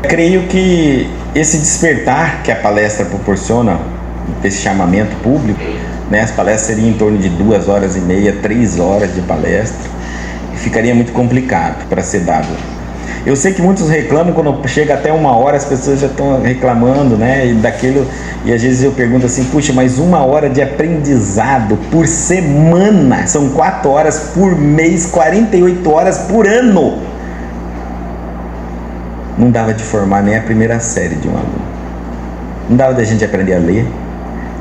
Creio que esse despertar que a palestra proporciona, esse chamamento público, né, as palestras seriam em torno de 2h30, 3 horas de palestra, e ficaria muito complicado para ser dado. Eu sei que muitos reclamam quando chega até 1 hora, as pessoas já estão reclamando, né? E às vezes eu pergunto assim, puxa, mas 1 hora de aprendizado por semana, são 4 horas por mês, 48 horas por ano. Não dava de formar nem a primeira série de um aluno. Não dava de a gente aprender a ler,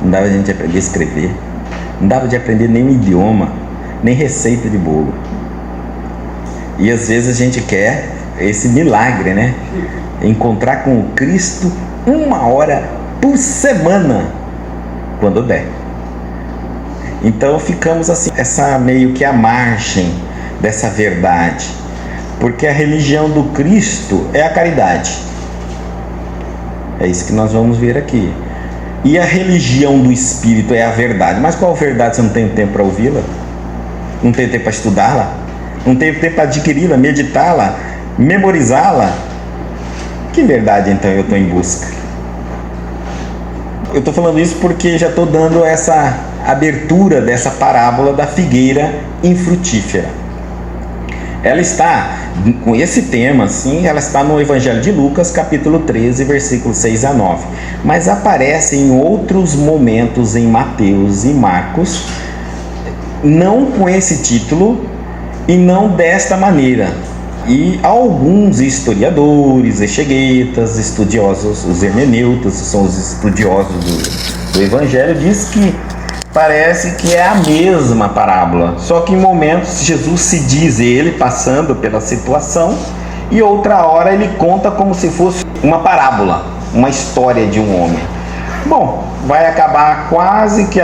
não dava de a gente aprender a escrever, não dava de aprender nenhum idioma, nem receita de bolo. E às vezes a gente quer esse milagre, né? Encontrar com o Cristo 1 hora por semana, quando der. Então ficamos assim, essa meio que a margem dessa verdade, porque a religião do Cristo é a caridade. É isso que nós vamos ver aqui. E a religião do Espírito é a verdade. Mas qual verdade? Você não tem tempo para ouvi-la? Não tem tempo para estudá-la? Não tem tempo para adquiri-la, meditá-la, memorizá-la? Que verdade então eu estou em busca? Eu estou falando isso porque já estou dando essa abertura dessa parábola da figueira infrutífera. Ela está, com esse tema, assim, ela está no Evangelho de Lucas, capítulo 13, versículos 6 a 9. Mas aparece em outros momentos em Mateus e Marcos, não com esse título e não desta maneira. E alguns historiadores, exegetas, estudiosos, os hermeneutas, são os estudiosos do Evangelho, diz que parece que é a mesma parábola, só que em momentos Jesus se diz ele passando pela situação e outra hora ele conta como se fosse uma parábola, uma história de um homem. Bom, vai acabar quase que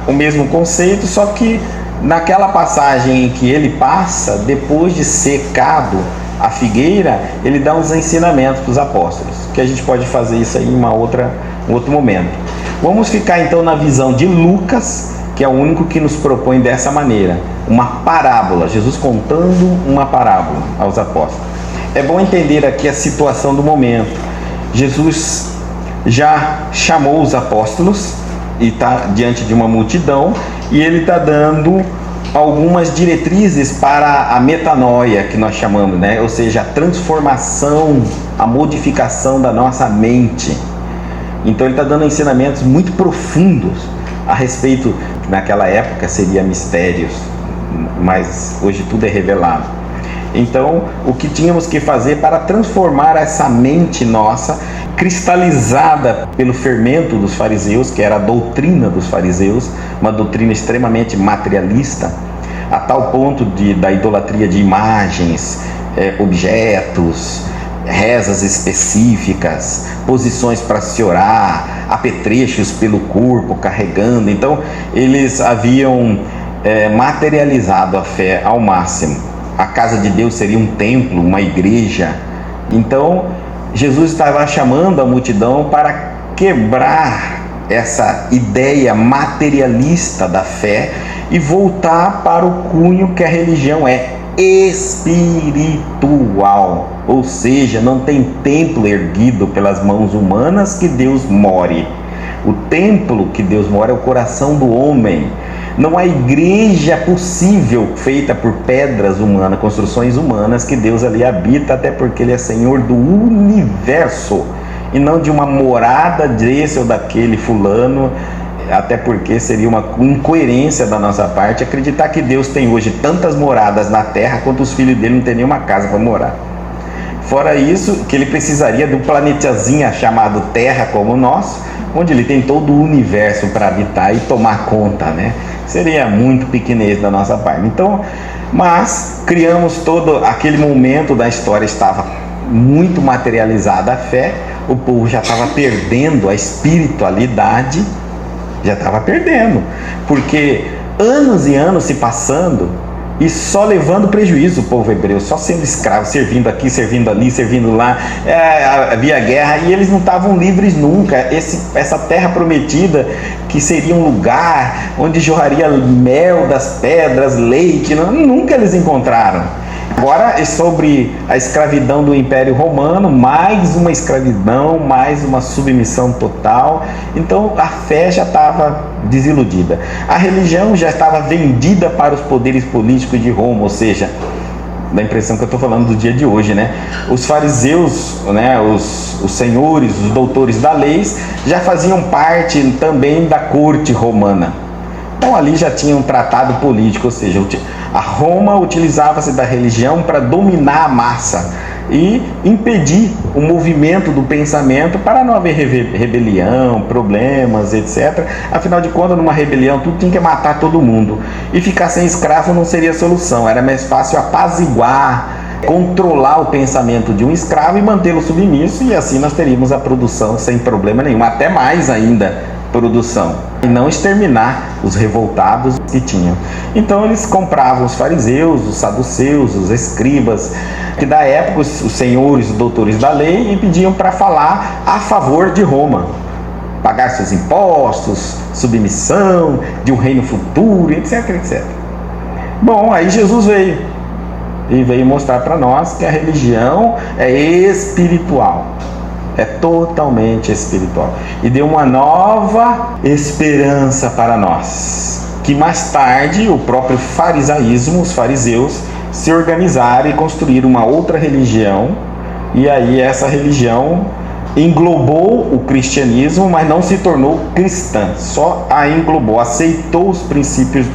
o mesmo conceito, só que naquela passagem em que ele passa, depois de secado a figueira, ele dá uns ensinamentos para os apóstolos, que a gente pode fazer isso aí em um outro momento. Vamos ficar então na visão de Lucas, que é o único que nos propõe dessa maneira, uma parábola, Jesus contando uma parábola aos apóstolos. É bom entender aqui a situação do momento. Jesus já chamou os apóstolos e está diante de uma multidão e ele está dando algumas diretrizes para a metanoia, que nós chamamos, né? Ou seja, a transformação, a modificação da nossa mente. Então ele está dando ensinamentos muito profundos a respeito, naquela época seria mistérios, mas hoje tudo é revelado. Então o que tínhamos que fazer para transformar essa mente nossa, cristalizada pelo fermento dos fariseus, que era a doutrina dos fariseus, uma doutrina extremamente materialista, a tal ponto da idolatria de imagens, objetos, rezas específicas, posições para se orar, apetrechos pelo corpo carregando. Então eles haviam materializado a fé ao máximo. A casa de Deus seria um templo, uma igreja. Então Jesus estava chamando a multidão para quebrar essa ideia materialista da fé e voltar para o cunho que a religião é espiritual, ou seja, não tem templo erguido pelas mãos humanas que Deus more. O templo que Deus mora é o coração do homem. Não há igreja possível feita por pedras humanas, construções humanas, que Deus ali habita, até porque Ele é Senhor do universo e não de uma morada desse ou daquele fulano, até porque seria uma incoerência da nossa parte acreditar que Deus tem hoje tantas moradas na terra quanto os filhos dele não tem nenhuma casa para morar. Fora isso, que ele precisaria de um planetazinha chamado Terra como o nosso, onde ele tem todo o universo para habitar e tomar conta, né? Seria muito pequenez da nossa parte. Então, mas criamos todo aquele momento da história, estava muito materializada a fé, o povo já estava perdendo a espiritualidade, já estava perdendo, porque anos e anos se passando e só levando prejuízo o povo hebreu, só sendo escravo, servindo aqui, servindo ali, servindo lá, havia guerra e eles não estavam livres nunca. Essa terra prometida, que seria um lugar onde jorraria mel das pedras, leite, nunca eles encontraram. Agora é sobre a escravidão do Império Romano, mais uma escravidão, mais uma submissão total. Então a fé já estava desiludida. A religião já estava vendida para os poderes políticos de Roma, ou seja, da impressão que eu estou falando do dia de hoje, né? Os fariseus, né, os senhores, os doutores da lei, já faziam parte também da corte romana. Então ali já tinha um tratado político, ou seja, a Roma utilizava-se da religião para dominar a massa e impedir o movimento do pensamento para não haver rebelião, problemas, etc. Afinal de contas, numa rebelião, tudo tinha que matar todo mundo. E ficar sem escravo não seria solução, era mais fácil apaziguar, controlar o pensamento de um escravo e mantê-lo submisso, e assim nós teríamos a produção sem problema nenhum, até mais ainda produção, e não exterminar os revoltados que tinham. Então eles compravam os fariseus, os saduceus, os escribas, que da época os senhores, os doutores da lei, e pediam para falar a favor de Roma, pagar seus impostos, submissão, de um reino futuro, etc, etc. Bom, aí Jesus veio e veio mostrar para nós que a religião é espiritual. É totalmente espiritual. E deu uma nova esperança para nós. Que mais tarde o próprio farisaísmo, os fariseus, se organizaram e construíram uma outra religião. E aí essa religião englobou o cristianismo, mas não se tornou cristã. Só a englobou, aceitou os princípios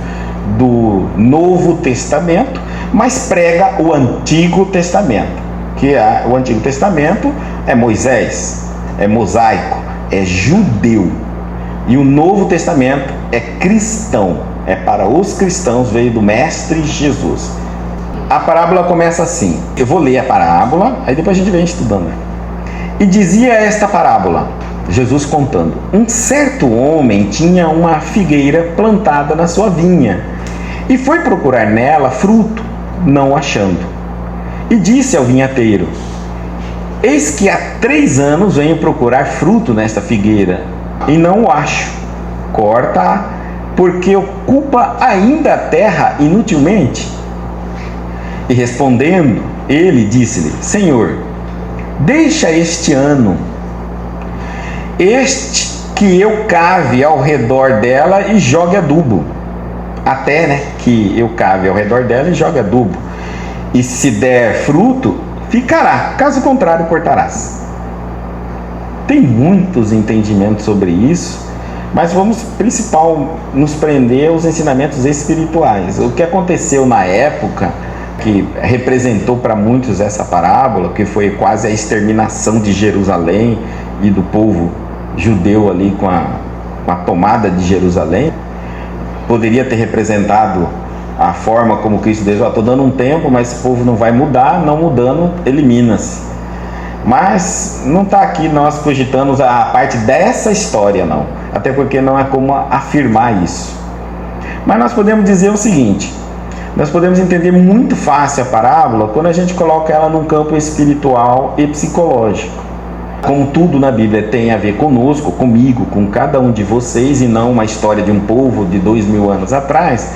do Novo Testamento, mas prega o Antigo Testamento. Que o Antigo Testamento é Moisés, é mosaico, é judeu. E o Novo Testamento é cristão, é para os cristãos, veio do Mestre Jesus. A parábola começa assim, eu vou ler a parábola, aí depois a gente vem estudando. E dizia esta parábola, Jesus contando: um certo homem tinha uma figueira plantada na sua vinha, e foi procurar nela fruto, não achando. E disse ao vinhateiro: eis que há 3 anos venho procurar fruto nesta figueira, e não o acho. Corta-a, porque ocupa ainda a terra inutilmente. E respondendo, ele disse-lhe: Senhor, deixa este ano, que eu cave ao redor dela e jogue adubo. Até, que eu cave ao redor dela e jogue adubo. E se der fruto, ficará, caso contrário, cortarás. Tem muitos entendimentos sobre isso, mas vamos principal nos prender aos ensinamentos espirituais. O que aconteceu na época, que representou para muitos essa parábola, que foi quase a exterminação de Jerusalém e do povo judeu ali com a tomada de Jerusalém, poderia ter representado a forma como Cristo diz: estou dando um tempo, mas esse povo não vai mudar, não mudando, elimina-se. Mas não está aqui nós cogitamos a parte dessa história, não. Até porque não é como afirmar isso. Mas nós podemos dizer o seguinte: nós podemos entender muito fácil a parábola quando a gente coloca ela num campo espiritual e psicológico. Como tudo na Bíblia tem a ver conosco, comigo, com cada um de vocês, e não uma história de um povo de 2000 anos atrás,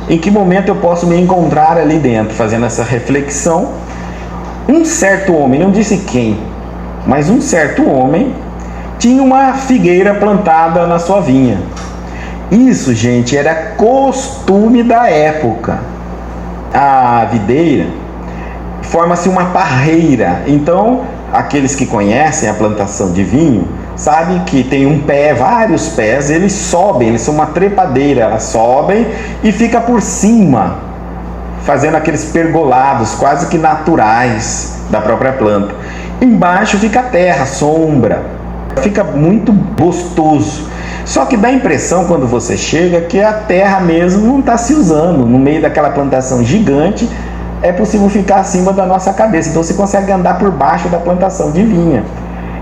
em que momento eu posso me encontrar ali dentro, fazendo essa reflexão? Um certo homem, não disse quem, mas um certo homem tinha uma figueira plantada na sua vinha. Isso, gente, era costume da época. A videira forma-se uma parreira. Então, aqueles que conhecem a plantação de vinho sabem que tem um pé, vários pés, eles sobem, eles são uma trepadeira, elas sobem e fica por cima, fazendo aqueles pergolados quase que naturais da própria planta. Embaixo fica a terra, sombra, fica muito gostoso. Só que dá a impressão quando você chega que a terra mesmo não está se usando. No meio daquela plantação gigante, é possível ficar acima da nossa cabeça. Então você consegue andar por baixo da plantação de vinha.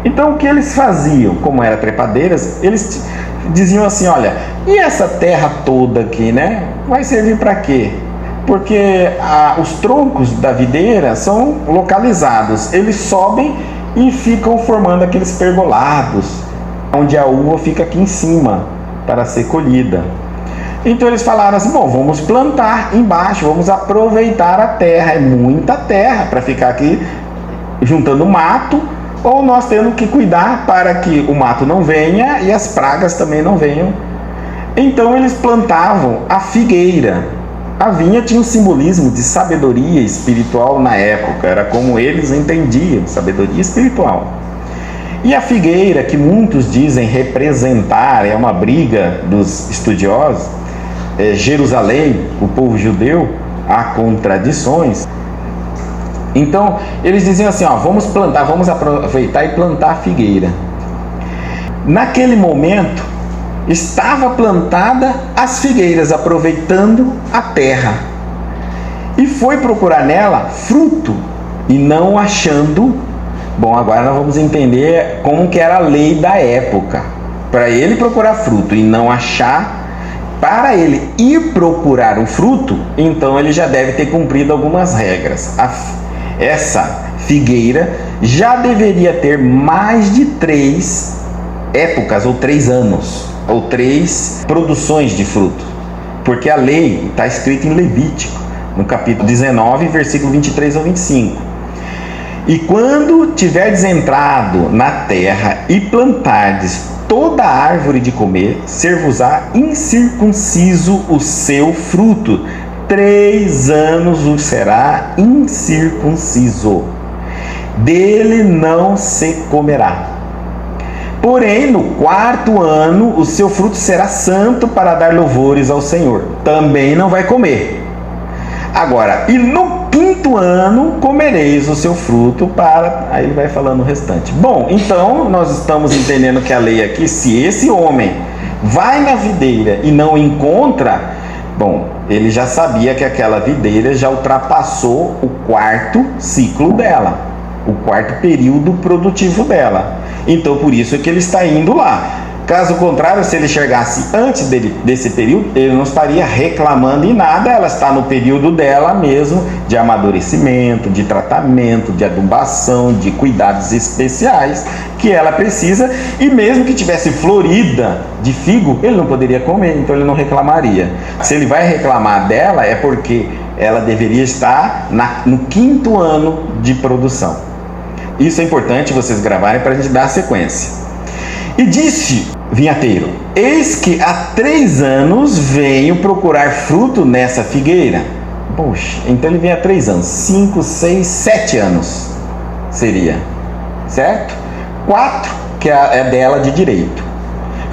Então o que eles faziam, como eram trepadeiras, eles diziam assim: olha, e essa terra toda aqui, né? Vai servir para quê? Porque os troncos da videira são localizados. Eles sobem e ficam formando aqueles pergolados, onde a uva fica aqui em cima para ser colhida. Então eles falaram assim, bom, vamos plantar embaixo, vamos aproveitar a terra, é muita terra para ficar aqui juntando mato, ou nós temos que cuidar para que o mato não venha e as pragas também não venham. Então eles plantavam a figueira. A vinha tinha um simbolismo de sabedoria espiritual na época, era como eles entendiam, sabedoria espiritual. E a figueira, que muitos dizem representar, é uma briga dos estudiosos, Jerusalém, o povo judeu, há contradições. Então eles diziam assim, vamos plantar, vamos aproveitar e plantar a figueira. Naquele momento estava plantada as figueiras, aproveitando a terra, e foi procurar nela fruto, e não achando. Bom, agora nós vamos entender como que era a lei da época. Para ele procurar fruto e não achar, para ele ir procurar o fruto, então ele já deve ter cumprido algumas regras. Essa figueira já deveria ter mais de 3 épocas, ou 3 anos, ou 3 produções de fruto. Porque a lei está escrita em Levítico, no capítulo 19, versículo 23 ao 25. E quando tiverdes entrado na terra e plantardes toda árvore de comer, ser-vos-á incircunciso o seu fruto. 3 anos o será incircunciso. Dele não se comerá. Porém, no 4º ano, o seu fruto será santo para dar louvores ao Senhor. Também não vai comer. Agora, e no 5º ano comereis o seu fruto para... Aí ele vai falando o restante. Bom, então nós estamos entendendo que a lei aqui, se esse homem vai na videira e não encontra, bom, ele já sabia que aquela videira já ultrapassou o 4º ciclo dela, o 4º período produtivo dela. Então por isso é que ele está indo lá. Caso contrário, se ele chegasse antes desse período, ele não estaria reclamando em nada. Ela está no período dela mesmo, de amadurecimento, de tratamento, de adubação, de cuidados especiais que ela precisa. E mesmo que tivesse florida de figo, ele não poderia comer, então ele não reclamaria. Se ele vai reclamar dela, é porque ela deveria estar no 5º ano de produção. Isso é importante vocês gravarem para a gente dar a sequência. E disse vinhateiro: eis que há 3 anos venho procurar fruto nessa figueira. Poxa, então ele vem há 3 anos, 5, 6, 7 anos seria, certo? 4 que é dela de direito.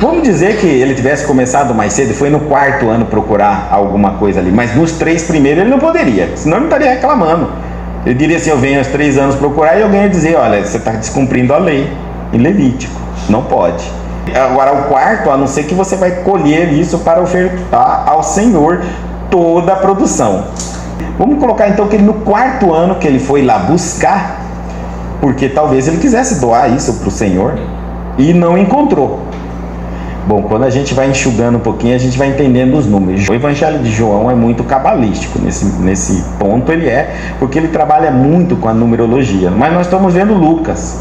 Vamos dizer que ele tivesse começado mais cedo, foi no 4º ano procurar alguma coisa ali, mas nos 3 primeiros ele não poderia, senão ele não estaria reclamando. Ele diria assim: eu venho aos 3 anos procurar, e alguém ia dizer: olha, você está descumprindo a lei em Levítico. Não pode. Agora, o 4º, a não ser que você vai colher isso para ofertar ao Senhor toda a produção. Vamos colocar então que ele, no 4º ano que ele foi lá buscar, porque talvez ele quisesse doar isso para o Senhor e não encontrou. Bom, quando a gente vai enxugando um pouquinho, a gente vai entendendo os números. O Evangelho de João é muito cabalístico nesse ponto, ele é, porque ele trabalha muito com a numerologia. Mas nós estamos vendo Lucas.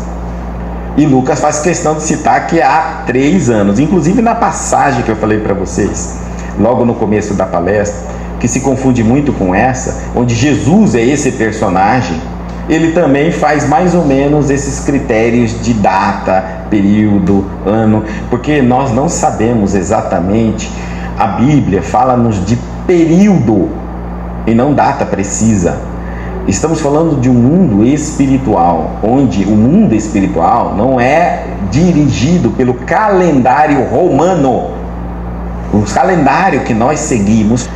E Lucas faz questão de citar que há 3 anos. Inclusive na passagem que eu falei para vocês, logo no começo da palestra, que se confunde muito com essa, onde Jesus é esse personagem, ele também faz mais ou menos esses critérios de data, período, ano, porque nós não sabemos exatamente. A Bíblia fala-nos de período e não data precisa. Estamos falando de um mundo espiritual, onde o mundo espiritual não é dirigido pelo calendário romano. O calendário que nós seguimos,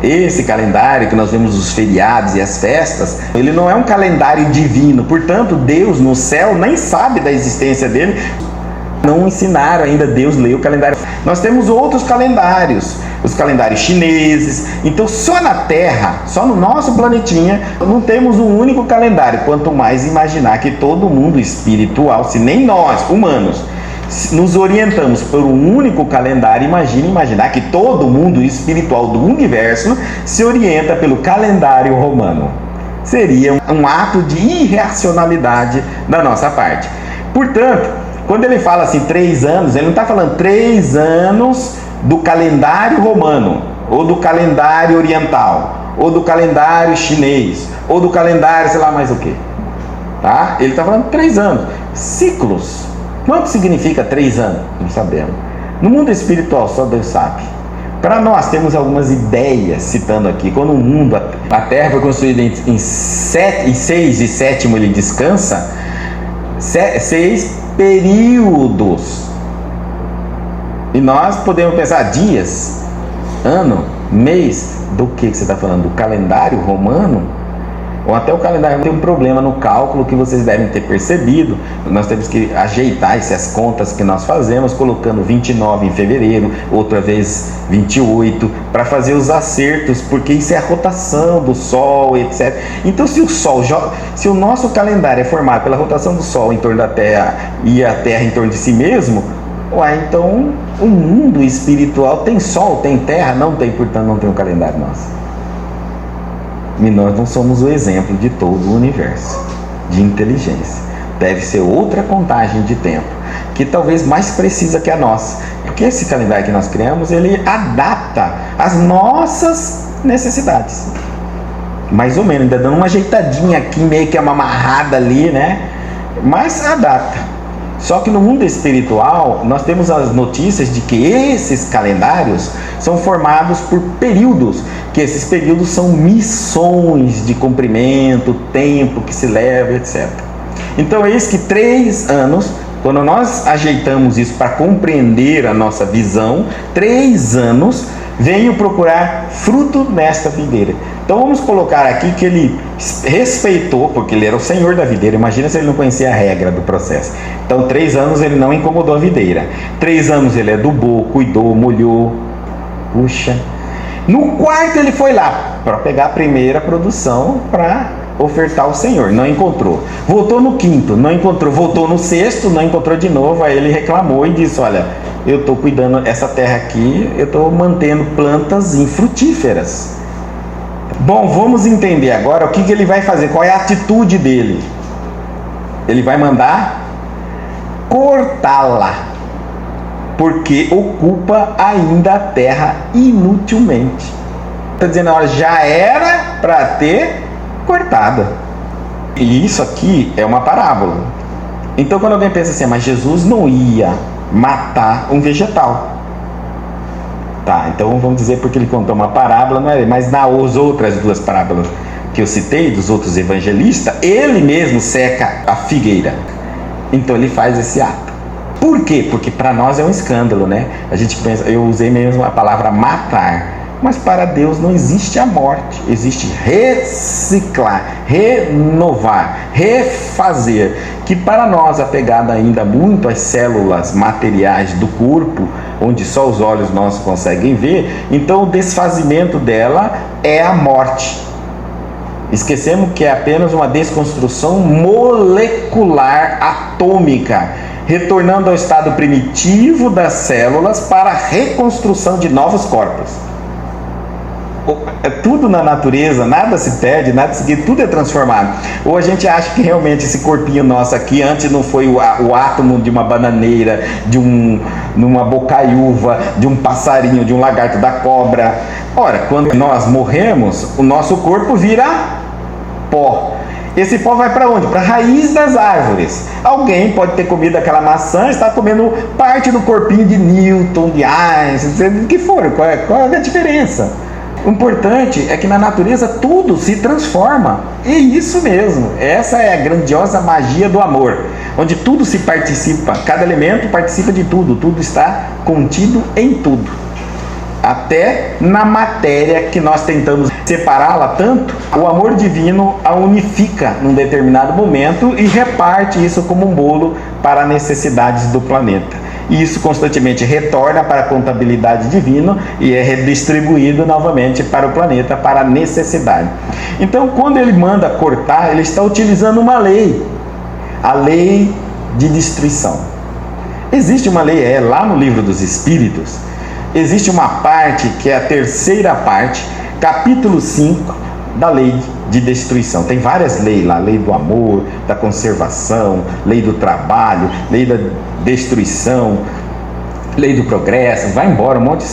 esse calendário que nós vemos os feriados e as festas, ele não é um calendário divino. Portanto, Deus no céu nem sabe da existência dele. Não ensinaram ainda Deus ler o calendário. Nós temos outros calendários, os calendários chineses. Então só na Terra, só no nosso planetinha, não temos um único calendário. Quanto mais imaginar que todo mundo espiritual, se nem nós, humanos, nos orientamos por um único calendário, imaginar que todo mundo espiritual do universo se orienta pelo calendário romano. Seria um ato de irracionalidade da nossa parte. Portanto, quando ele fala assim 3 anos, ele não está falando 3 anos do calendário romano. ou do calendário oriental, ou do calendário chinês, ou do calendário sei lá mais o que. Tá? Ele está falando 3 anos. Ciclos. Quanto significa 3 anos? Não sabemos. No mundo espiritual, só Deus sabe. Para nós, temos algumas ideias, citando aqui, quando o mundo, a Terra foi construída em 6 e 7 ele descansa, 6 períodos. E nós podemos pensar dias, ano, mês, do que você está falando? Do calendário romano? Ou até o calendário tem um problema no cálculo que vocês devem ter percebido. Nós temos que ajeitar essas contas que nós fazemos, colocando 29 em fevereiro, outra vez 28, para fazer os acertos, porque isso é a rotação do Sol, etc. Então, se o nosso calendário é formado pela rotação do Sol em torno da Terra e a Terra em torno de si mesmo, então o mundo espiritual tem Sol, tem Terra? Não tem, portanto não tem um calendário nosso. E nós não somos o exemplo de todo o universo de inteligência. Deve ser outra contagem de tempo, que talvez mais precisa que a nossa, porque esse calendário que nós criamos, ele adapta as nossas necessidades, mais ou menos, ainda dando uma ajeitadinha aqui, meio que uma amarrada ali, né? Mas adapta. Só que no mundo espiritual, nós temos as notícias de que esses calendários são formados por períodos, que esses períodos são missões de cumprimento, tempo que se leva, etc. Então, eis que 3 anos, quando nós ajeitamos isso para compreender a nossa visão, 3 anos, venho procurar fruto nesta videira. Então vamos colocar aqui que ele respeitou, porque ele era o senhor da videira. Imagina se ele não conhecia a regra do processo. Então 3 anos ele não incomodou a videira. 3 anos ele adubou, cuidou, molhou. Puxa. No 4º ele foi lá para pegar a primeira produção para ofertar ao Senhor. Não encontrou. Voltou no 5º, não encontrou. Voltou no 6º, não encontrou de novo. Aí ele reclamou e disse: olha, eu estou cuidando essa terra aqui, eu estou mantendo plantas infrutíferas. Bom, vamos entender agora o que ele vai fazer, qual é a atitude dele. Ele vai mandar cortá-la, porque ocupa ainda a terra inutilmente. Está dizendo, olha, já era para ter cortada. E isso aqui é uma parábola. Então quando alguém pensa assim, mas Jesus não ia matar um vegetal. Tá, então vamos dizer porque ele contou uma parábola, não é? Mas nas outras 2 parábolas que eu citei, dos outros evangelistas, ele mesmo seca a figueira. Então ele faz esse ato. Por quê? Porque para nós é um escândalo, né? A gente pensa, eu usei mesmo a palavra matar, mas para Deus não existe a morte, existe reciclar, renovar, refazer, que para nós, apegada ainda muito às células materiais do corpo, onde só os olhos nossos conseguem ver, então o desfazimento dela é a morte. Esquecemos que é apenas uma desconstrução molecular atômica, retornando ao estado primitivo das células para a reconstrução de novos corpos. É tudo na natureza, nada se perde, nada se guia, tudo é transformado. Ou a gente acha que realmente esse corpinho nosso aqui antes não foi o átomo de uma bananeira, de uma bocaiúva, de um passarinho, de um lagarto, da cobra. Ora, quando nós morremos, o nosso corpo vira pó. Esse pó vai para onde? Para a raiz das árvores. Alguém pode ter comido aquela maçã e está comendo parte do corpinho de Newton, de Einstein, do que for. Qual é a diferença? O importante é que na natureza tudo se transforma. E isso mesmo, essa é a grandiosa magia do amor, onde tudo se participa, cada elemento participa de tudo, tudo está contido em tudo. Até na matéria que nós tentamos separá-la tanto, o amor divino a unifica num determinado momento e reparte isso como um bolo para as necessidades do planeta. E isso constantemente retorna para a contabilidade divina e é redistribuído novamente para o planeta, para a necessidade. Então, quando ele manda cortar, ele está utilizando uma lei, a lei de destruição. Existe uma lei, lá no Livro dos Espíritos, existe uma parte que é a 3ª parte, capítulo 5 da lei de destruição. Tem várias leis lá, lei do amor, da conservação, lei do trabalho, lei da destruição. lei do progresso, vai embora, um monte,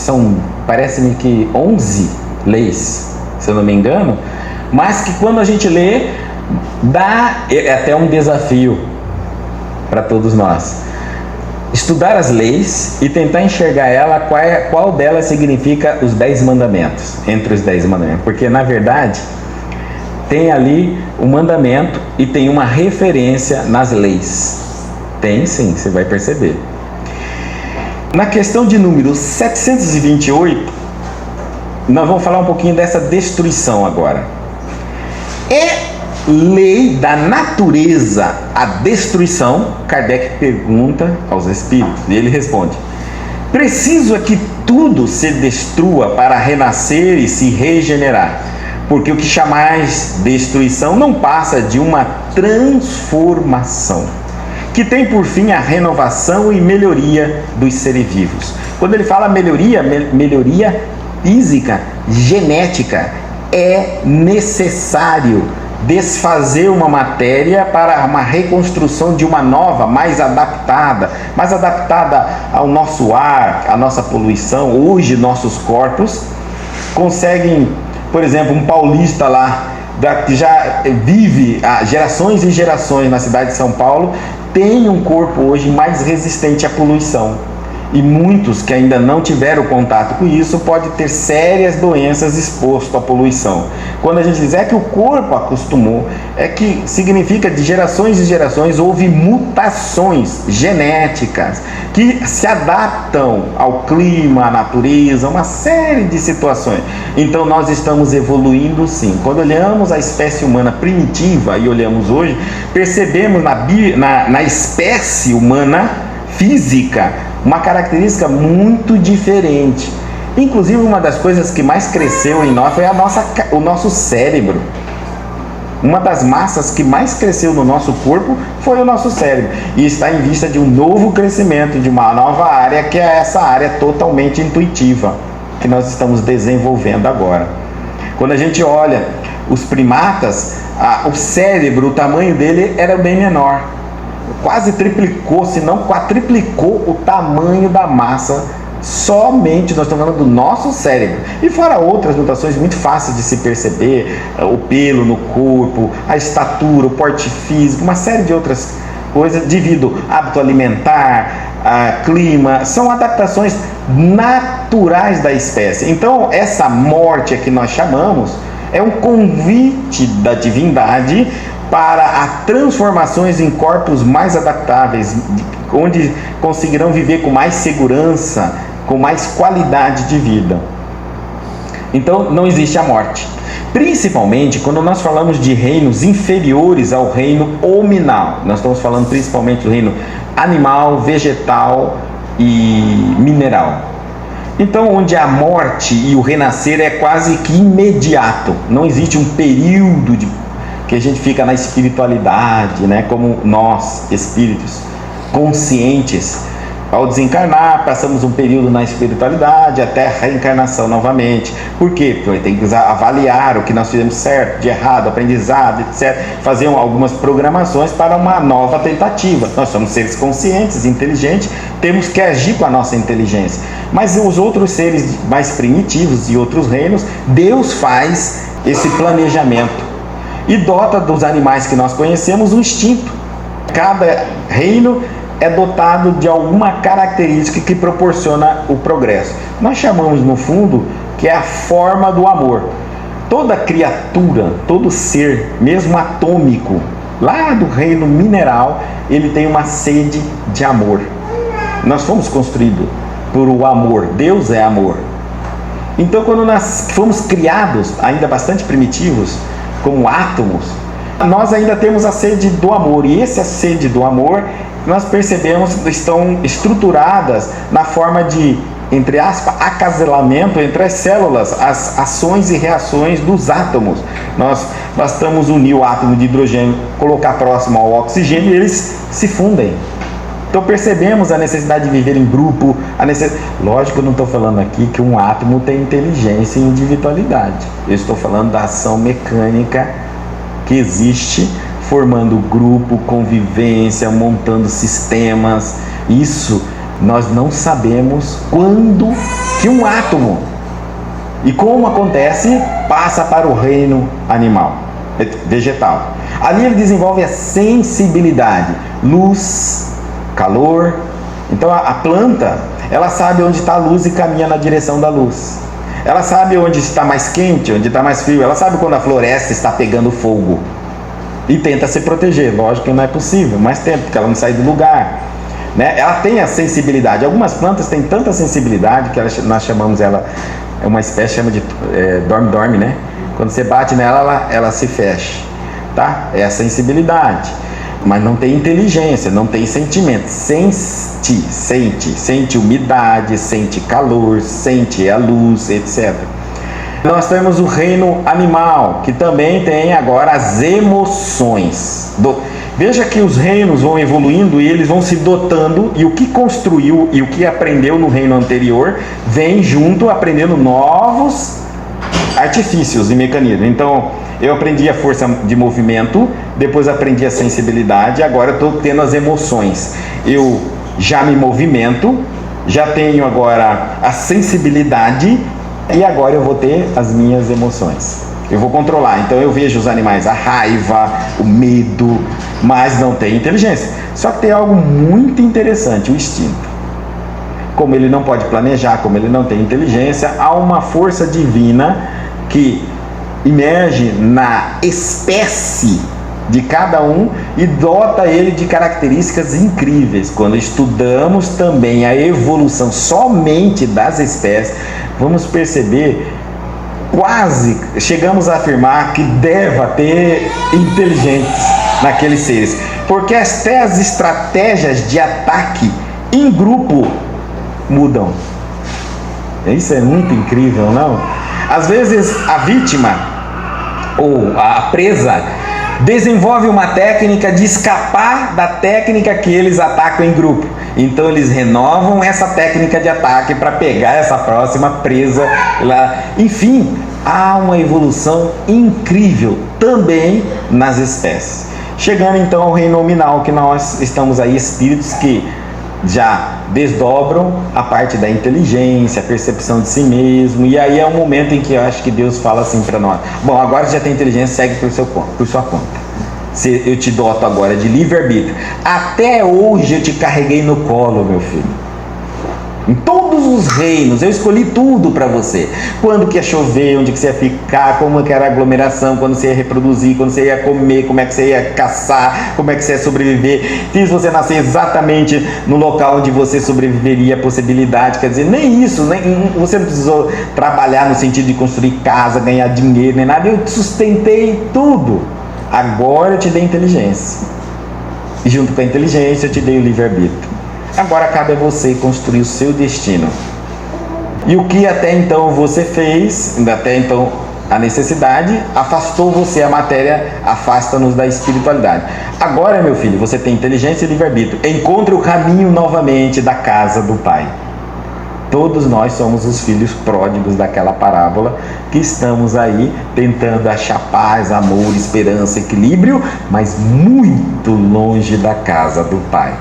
parece-me que 11 leis, se eu não me engano, mas que quando a gente lê, é até um desafio para todos nós. Estudar as leis e tentar enxergar qual delas significa os 10 mandamentos, entre os 10 mandamentos, porque na verdade tem ali um mandamento e tem uma referência nas leis. Tem sim, você vai perceber. Na questão de número 728, nós vamos falar um pouquinho dessa destruição agora. É lei da natureza a destruição? Kardec pergunta aos espíritos e ele responde: preciso é que tudo se destrua para renascer e se regenerar, porque o que chamais destruição não passa de uma transformação que tem por fim a renovação e melhoria dos seres vivos. Quando ele fala melhoria física, genética, é necessário desfazer uma matéria para uma reconstrução de uma nova, mais adaptada ao nosso ar, à nossa poluição. Hoje nossos corpos conseguem, por exemplo, um paulista lá, que já vive há gerações e gerações na cidade de São Paulo, tem um corpo hoje mais resistente à poluição. E muitos que ainda não tiveram contato com isso podem ter sérias doenças expostos à poluição. Quando a gente diz que o corpo acostumou, é que significa de gerações e gerações houve mutações genéticas que se adaptam ao clima, à natureza, uma série de situações. Então nós estamos evoluindo sim. Quando olhamos a espécie humana primitiva e olhamos hoje, percebemos na espécie humana física uma característica muito diferente. Inclusive, uma das coisas que mais cresceu em nós foi o nosso cérebro. Uma das massas que mais cresceu no nosso corpo foi o nosso cérebro. E está em vista de um novo crescimento, de uma nova área, que é essa área totalmente intuitiva, que nós estamos desenvolvendo agora. Quando a gente olha os primatas, o cérebro, o tamanho dele era bem menor. Quase triplicou, se não quadriplicou o tamanho da massa. Somente nós estamos falando do nosso cérebro. E fora outras mutações muito fáceis de se perceber, o pelo no corpo, a estatura, o porte físico, uma série de outras coisas devido ao hábito alimentar, clima, são adaptações naturais da espécie. Então essa morte que nós chamamos é um convite da divindade para transformações em corpos mais adaptáveis, onde conseguirão viver com mais segurança, com mais qualidade de vida. Então não existe a morte, principalmente quando nós falamos de reinos inferiores ao reino hominal. Nós estamos falando principalmente do reino animal, vegetal e mineral. Então, onde a morte e o renascer é quase que imediato, não existe um período que a gente fica na espiritualidade, né? Como nós, espíritos conscientes, ao desencarnar, passamos um período na espiritualidade até a reencarnação novamente. Por quê? Porque tem que avaliar o que nós fizemos certo, de errado, aprendizado, etc. Fazer algumas programações para uma nova tentativa. Nós somos seres conscientes, inteligentes, temos que agir com a nossa inteligência. Mas os outros seres mais primitivos e outros reinos, Deus faz esse planejamento e dota dos animais que nós conhecemos um instinto. Cada reino é dotado de alguma característica que proporciona o progresso. Nós chamamos no fundo que é a forma do amor. Toda criatura, todo ser, mesmo atômico, lá do reino mineral, ele tem uma sede de amor. Nós fomos construídos por o amor. Deus é amor. Então, quando nós fomos criados, ainda bastante primitivos, como átomos, nós ainda temos a sede do amor, e essa sede do amor nós percebemos que estão estruturadas na forma de, entre aspas, acasalamento entre as células, as ações e reações dos átomos. Nós bastamos unir o átomo de hidrogênio, colocar próximo ao oxigênio e eles se fundem. Então percebemos a necessidade de viver em grupo, Lógico, eu não estou falando aqui que um átomo tem inteligência e individualidade. Eu estou falando da ação mecânica que existe, formando grupo, convivência, montando sistemas. Isso nós não sabemos quando que um átomo, e como acontece, passa para o reino animal, vegetal. Ali ele desenvolve a sensibilidade, luz, calor. Então a planta, ela sabe onde está a luz e caminha na direção da luz. Ela sabe onde está mais quente, onde está mais frio. Ela sabe quando a floresta está pegando fogo e tenta se proteger. Lógico que não é possível, mas tenta, porque ela não sai do lugar, né? Ela tem a sensibilidade. Algumas plantas têm tanta sensibilidade que nós chamamos ela, é uma espécie, chama de dorme-dorme, né? Quando você bate nela, ela se fecha, tá? É a sensibilidade. Mas não tem inteligência, não tem sentimento. Sente umidade, sente calor, sente a luz, etc. Nós temos o reino animal, que também tem agora as emoções. Veja que os reinos vão evoluindo e eles vão se dotando, e o que construiu e o que aprendeu no reino anterior vem junto aprendendo novos artifícios e mecanismos. Então, eu aprendi a força de movimento, depois aprendi a sensibilidade, agora eu estou tendo as emoções. Eu já me movimento, já tenho agora a sensibilidade, e agora eu vou ter as minhas emoções. Eu vou controlar. Então eu vejo os animais, a raiva, o medo, mas não tem inteligência. Só que tem algo muito interessante, o instinto. Como ele não pode planejar, como ele não tem inteligência, há uma força divina que emerge na espécie de cada um e dota ele de características incríveis. Quando estudamos também a evolução somente das espécies, vamos perceber, quase chegamos a afirmar que deva ter inteligentes naqueles seres, porque até as estratégias de ataque em grupo mudam. Isso é muito incrível, não? Às vezes a vítima ou a presa desenvolve uma técnica de escapar da técnica que eles atacam em grupo. Então eles renovam essa técnica de ataque para pegar essa próxima presa lá. Enfim, há uma evolução incrível também nas espécies. Chegando então ao reino nominal, que nós estamos aí, espíritos que já desdobram a parte da inteligência, a percepção de si mesmo, e aí é um momento em que eu acho que Deus fala assim para nós: bom, agora já tem inteligência, segue por sua conta. Eu te doto agora de livre-arbítrio. Até hoje eu te carreguei no colo, meu filho. Em todos os reinos, eu escolhi tudo para você. Quando que ia chover, onde que você ia ficar, como que era a aglomeração, quando você ia reproduzir, quando você ia comer, como é que você ia caçar, como é que você ia sobreviver. Fiz você nascer exatamente no local onde você sobreviveria, a possibilidade. Quer dizer, nem isso, você não precisou trabalhar no sentido de construir casa, ganhar dinheiro, nem nada. Eu te sustentei tudo. Agora eu te dei inteligência. E junto com a inteligência eu te dei o livre-arbítrio. Agora cabe a você construir o seu destino. E o que até então você fez, até então a necessidade, afastou você, a matéria afasta-nos da espiritualidade. Agora, meu filho, você tem inteligência e livre-arbítrio. Encontre o caminho novamente da casa do Pai. Todos nós somos os filhos pródigos daquela parábola, que estamos aí tentando achar paz, amor, esperança, equilíbrio, mas muito longe da casa do Pai.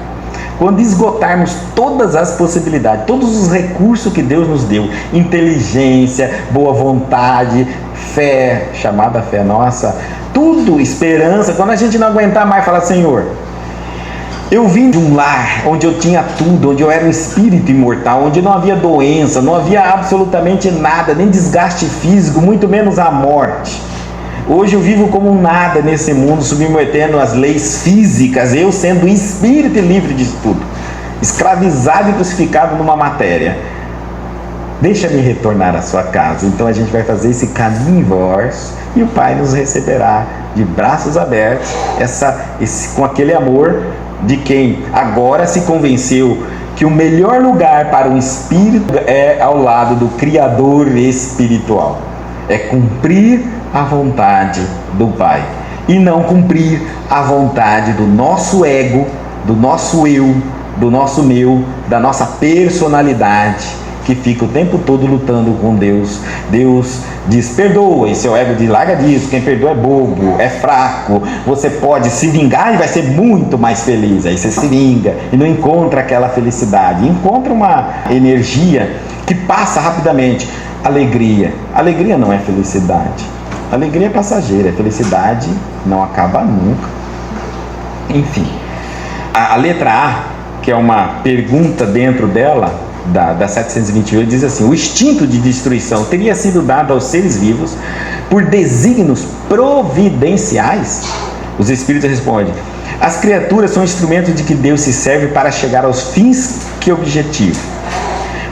Quando esgotarmos todas as possibilidades, todos os recursos que Deus nos deu, inteligência, boa vontade, fé, chamada fé nossa, tudo, esperança, quando a gente não aguentar mais, falar: Senhor, eu vim de um lar onde eu tinha tudo, onde eu era um espírito imortal, onde não havia doença, não havia absolutamente nada, nem desgaste físico, muito menos a morte. Hoje eu vivo como um nada nesse mundo, submetendo às leis físicas, eu sendo espírito e livre disso tudo, escravizado e crucificado numa matéria. Deixa-me retornar à sua casa. Então a gente vai fazer esse caminho inverso e o Pai nos receberá de braços abertos, com aquele amor de quem agora se convenceu que o melhor lugar para um espírito é ao lado do Criador espiritual. É cumprir a vontade do Pai e não cumprir a vontade do nosso ego, do nosso eu, do nosso meu, da nossa personalidade que fica o tempo todo lutando com Deus. Deus diz, perdoa, e seu ego diz, larga disso, quem perdoa é bobo, é fraco, você pode se vingar e vai ser muito mais feliz. Aí você se vinga e não encontra aquela felicidade, encontra uma energia que passa rapidamente. Alegria não é felicidade, alegria é passageira, felicidade não acaba nunca. Enfim, a letra A, que é uma pergunta dentro dela, da 728, diz assim: o instinto de destruição teria sido dado aos seres vivos por desígnios providenciais? Os espíritos respondem: as criaturas são instrumentos de que Deus se serve para chegar aos fins que objetiva.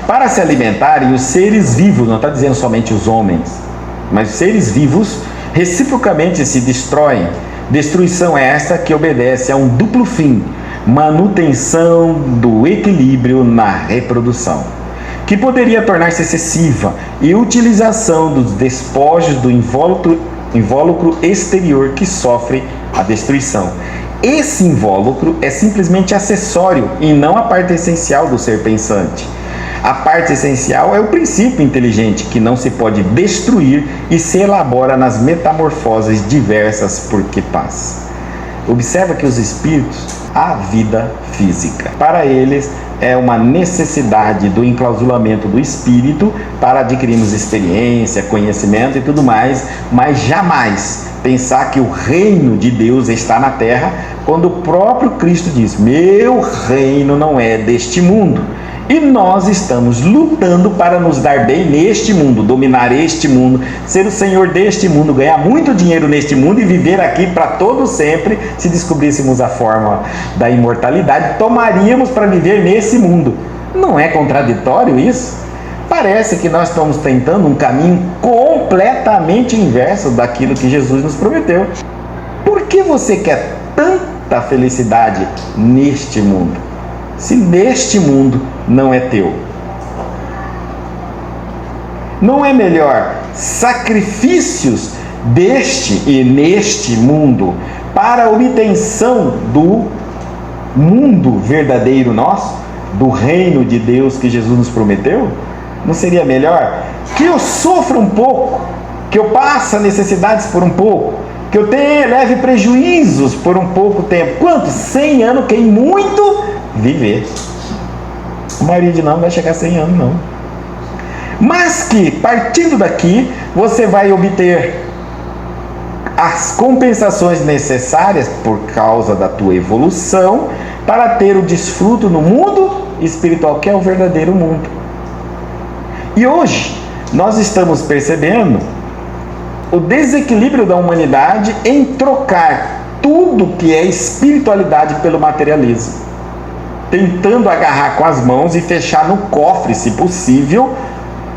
Para se alimentarem, os seres vivos, não está dizendo somente os homens, mas os seres vivos reciprocamente se destroem. Destruição é esta que obedece a um duplo fim: manutenção do equilíbrio na reprodução, que poderia tornar-se excessiva, e utilização dos despojos do invólucro exterior que sofre a destruição. Esse invólucro é simplesmente acessório e não a parte essencial do ser pensante. A parte essencial é o princípio inteligente, que não se pode destruir e se elabora nas metamorfoses diversas por que passa. Observa que os espíritos, a vida física, para eles é uma necessidade do enclausulamento do espírito para adquirirmos experiência, conhecimento e tudo mais, mas jamais pensar que o reino de Deus está na terra, quando o próprio Cristo diz: meu reino não é deste mundo. E nós estamos lutando para nos dar bem neste mundo, dominar este mundo, ser o senhor deste mundo, ganhar muito dinheiro neste mundo e viver aqui para todo sempre. Se descobríssemos a forma da imortalidade, tomaríamos para viver nesse mundo. Não é contraditório isso? Parece que nós estamos tentando um caminho completamente inverso daquilo que Jesus nos prometeu. Por que você quer tanta felicidade neste mundo, se neste mundo não é teu? Não é melhor sacrifícios deste e neste mundo para a obtenção do mundo verdadeiro nosso, do reino de Deus que Jesus nos prometeu? Não seria melhor que eu sofra um pouco, que eu passe necessidades por um pouco, que eu leve prejuízos por um pouco tempo? Quantos? 100 anos, quem muito viver. A maioria de nós não vai chegar a 100 anos, não. Mas que, partindo daqui, você vai obter as compensações necessárias por causa da tua evolução para ter o desfruto no mundo espiritual, que é o verdadeiro mundo. E hoje nós estamos percebendo o desequilíbrio da humanidade em trocar tudo que é espiritualidade pelo materialismo, tentando agarrar com as mãos e fechar no cofre, se possível,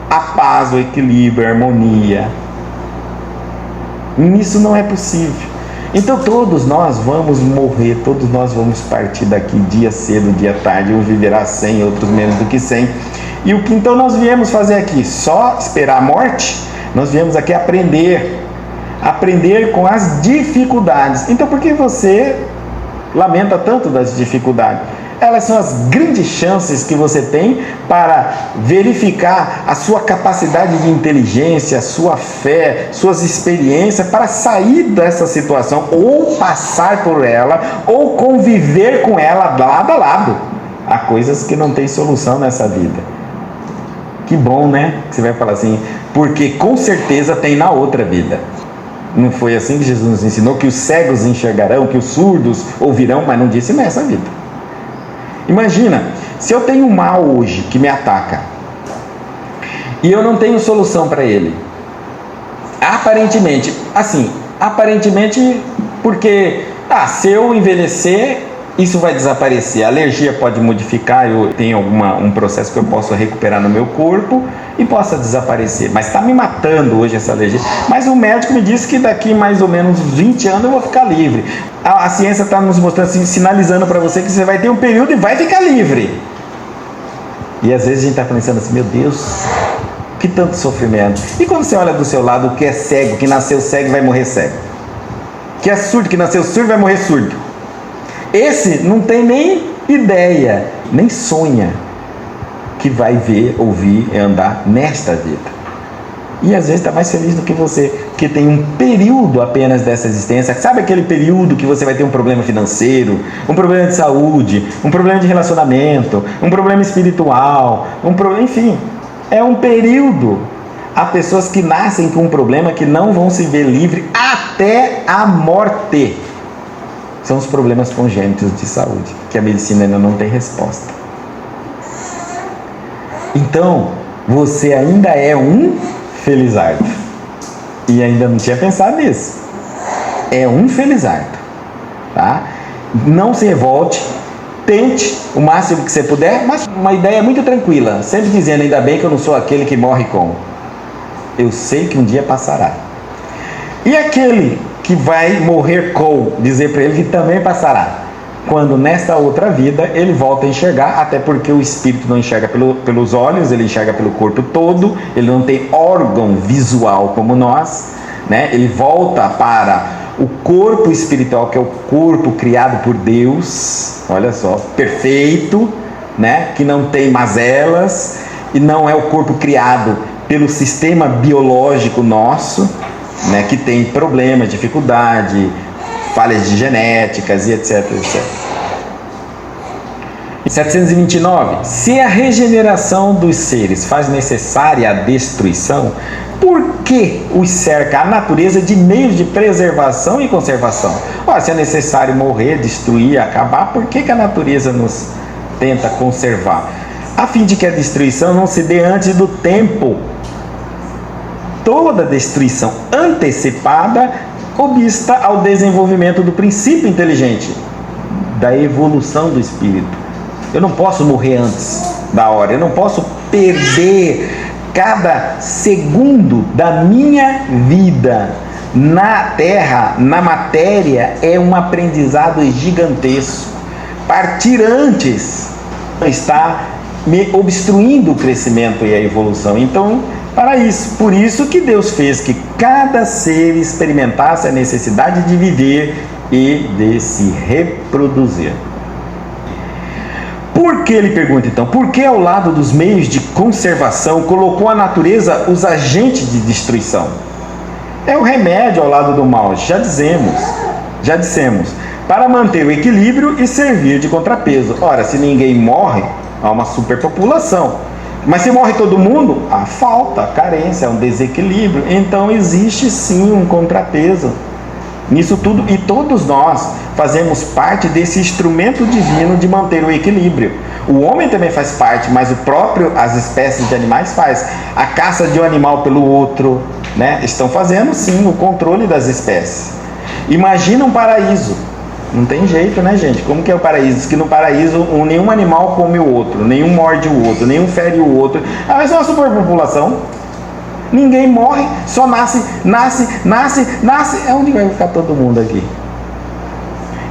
a paz, o equilíbrio, a harmonia. Isso não é possível. Então todos nós vamos morrer, todos nós vamos partir daqui, dia cedo, dia tarde. Um viverá 100, outros menos do que 100. E o que então nós viemos fazer aqui? Só esperar a morte? Nós viemos aqui aprender com as dificuldades. Então por que você lamenta tanto das dificuldades? Elas são as grandes chances que você tem para verificar a sua capacidade de inteligência, a sua fé, suas experiências, para sair dessa situação, ou passar por ela, ou conviver com ela lado a lado. Há coisas que não tem solução nessa vida. Que bom, né? Você vai falar assim, porque com certeza tem na outra vida. Não foi assim que Jesus nos ensinou, que os cegos enxergarão, que os surdos ouvirão, mas não disse nessa vida. Imagina, se eu tenho um mal hoje que me ataca e eu não tenho solução para ele, aparentemente, porque se eu envelhecer, isso vai desaparecer, a alergia pode modificar, eu tenho um processo que eu posso recuperar no meu corpo e possa desaparecer, mas está me matando hoje essa alergia. Mas o médico me disse que daqui mais ou menos 20 anos eu vou ficar livre. A ciência está nos mostrando, assim, sinalizando para você que você vai ter um período e vai ficar livre. E às vezes a gente está pensando assim, meu Deus, que tanto sofrimento. E quando você olha do seu lado, o que é cego, que nasceu cego vai morrer cego, que é surdo, que nasceu surdo vai morrer surdo. Esse não tem nem ideia, nem sonha que vai ver, ouvir e andar nesta vida. E às vezes está mais feliz do que você, que tem um período apenas dessa existência. Sabe aquele período que você vai ter um problema financeiro, um problema de saúde, um problema de relacionamento, um problema espiritual, enfim, é um período. Há pessoas que nascem com um problema que não vão se ver livre até a morte. São os problemas congênitos de saúde, que a medicina ainda não tem resposta. Então, você ainda é um felizardo. E ainda não tinha pensado nisso. É um felizardo. Tá? Não se revolte. Tente o máximo que você puder, mas uma ideia muito tranquila. Sempre dizendo, ainda bem que eu não sou aquele que morre com. Eu sei que um dia passará. E aquele que vai morrer com, dizer para ele que também passará. Quando nesta outra vida ele volta a enxergar, até porque o espírito não enxerga pelos olhos, ele enxerga pelo corpo todo, ele não tem órgão visual como nós, né? Ele volta para o corpo espiritual, que é o corpo criado por Deus, olha só, perfeito, né? Que não tem mazelas, e não é o corpo criado pelo sistema biológico nosso, né? Que tem problemas, dificuldade, falhas de genéticas e etc, etc. 729. Se a regeneração dos seres faz necessária a destruição, por que os cerca a natureza de meios de preservação e conservação? Ora, se é necessário morrer, destruir, acabar, por que a natureza nos tenta conservar? A fim de que a destruição não se dê antes do tempo. Toda destruição antecipada obsta ao desenvolvimento do princípio inteligente, da evolução do espírito. Eu não posso morrer antes da hora, eu não posso perder cada segundo da minha vida na terra, na matéria, é um aprendizado gigantesco. Partir antes está me obstruindo o crescimento e a evolução. Então, por isso que Deus fez que cada ser experimentasse a necessidade de viver e de se reproduzir. Por que, ele pergunta então, por que ao lado dos meios de conservação colocou a natureza os agentes de destruição? É o remédio ao lado do mal, já dissemos, para manter o equilíbrio e servir de contrapeso. Ora, se ninguém morre, há uma superpopulação. Mas se morre todo mundo, há falta, carência, um desequilíbrio. Então existe sim um contrapeso nisso tudo, e todos nós fazemos parte desse instrumento divino de manter o equilíbrio. O homem também faz parte, mas as espécies de animais faz. A caça de um animal pelo outro, né? Estão fazendo sim o controle das espécies. Imagina um paraíso. Não tem jeito, né, gente? Como que é o paraíso? Diz que no paraíso nenhum animal come o outro, nenhum morde o outro, nenhum fere o outro. Mas é uma superpopulação. Ninguém morre, só nasce. É onde vai ficar todo mundo aqui?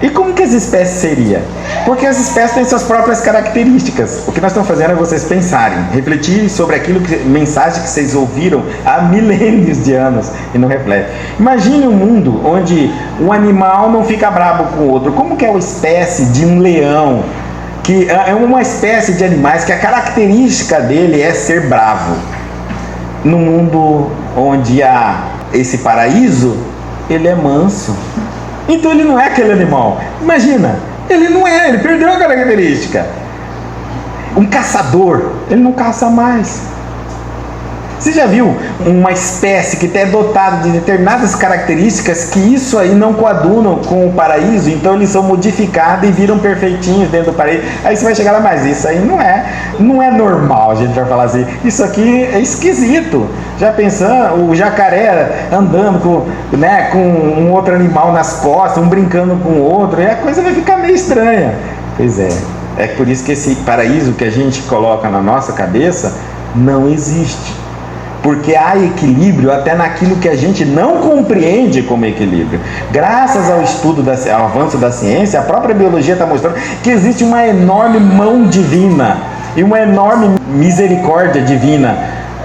E como que as espécies seriam? Porque as espécies têm suas próprias características. O que nós estamos fazendo é vocês pensarem, refletirem sobre mensagem que vocês ouviram há milênios de anos e não refletem. Imagine um mundo onde um animal não fica bravo com o outro. Como que é a espécie de um leão, que é uma espécie de animais que a característica dele é ser bravo? No mundo onde há esse paraíso, ele é manso. Então ele não é aquele animal. Imagina, ele perdeu a característica. Um caçador, ele não caça mais. Você já viu uma espécie que é dotada de determinadas características que isso aí não coadunam com o paraíso, então eles são modificados e viram perfeitinhos dentro do paraíso. Aí você vai chegar lá, mas isso aí não é normal, a gente vai falar assim, isso aqui é esquisito. Já pensando, o jacaré andando com um outro animal nas costas, um brincando com o outro, e a coisa vai ficar meio estranha. Pois é por isso que esse paraíso que a gente coloca na nossa cabeça não existe. Porque há equilíbrio até naquilo que a gente não compreende como equilíbrio. Graças ao estudo, ao avanço da ciência, a própria biologia está mostrando que existe uma enorme mão divina e uma enorme misericórdia divina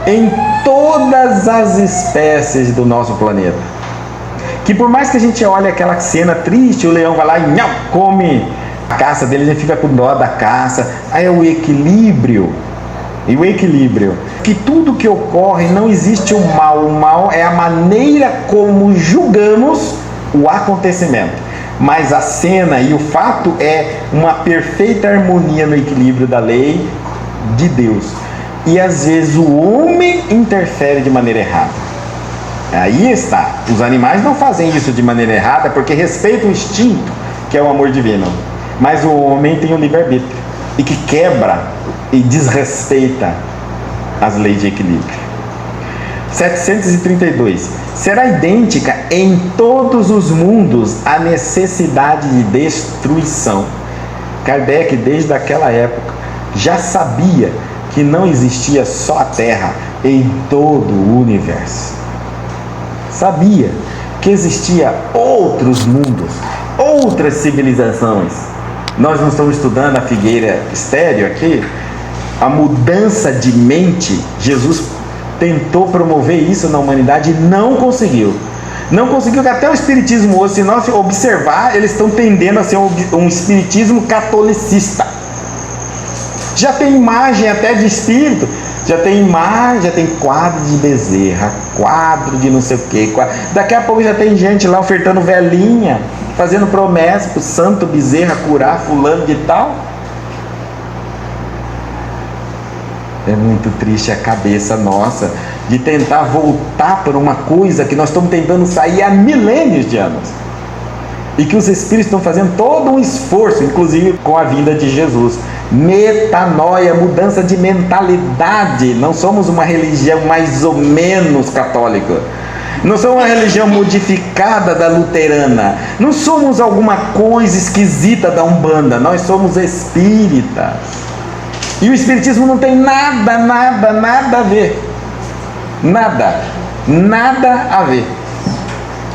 em todas as espécies do nosso planeta. Que por mais que a gente olhe aquela cena triste, o leão vai lá e come a caça dele, a gente fica com dó da caça. Aí é o equilíbrio e o equilíbrio. Que tudo que ocorre não existe o mal é a maneira como julgamos o acontecimento. Mas a cena e o fato é uma perfeita harmonia no equilíbrio da lei de Deus. E às vezes o homem interfere de maneira errada. Aí está. Os animais não fazem isso de maneira errada porque respeitam o instinto, que é o amor divino. Mas o homem tem o livre-arbítrio e que quebra e desrespeita as leis de equilíbrio. 732. Será idêntica em todos os mundos a necessidade de destruição. Kardec, desde aquela época, já sabia que não existia só a Terra em todo o universo. Sabia que existia outros mundos, outras civilizações. Nós não estamos estudando a figueira estéreo aqui? A mudança de mente, Jesus tentou promover isso na humanidade e não conseguiu. Não conseguiu, que até o espiritismo hoje, se nós observar, eles estão tendendo a ser um espiritismo catolicista. Já tem imagem até de espírito, já tem imagem, já tem quadro de Bezerra, quadro de não sei o que. Daqui a pouco já tem gente lá ofertando velinha, fazendo promessa para o santo Bezerra curar fulano de tal. É muito triste a cabeça nossa de tentar voltar para uma coisa que nós estamos tentando sair há milênios de anos. E que os espíritos estão fazendo todo um esforço, inclusive com a vinda de Jesus. Metanoia, mudança de mentalidade. Não somos uma religião mais ou menos católica. Não somos uma religião modificada da luterana. Não somos alguma coisa esquisita da Umbanda. Nós somos espíritas. E o espiritismo não tem nada a ver. Nada a ver.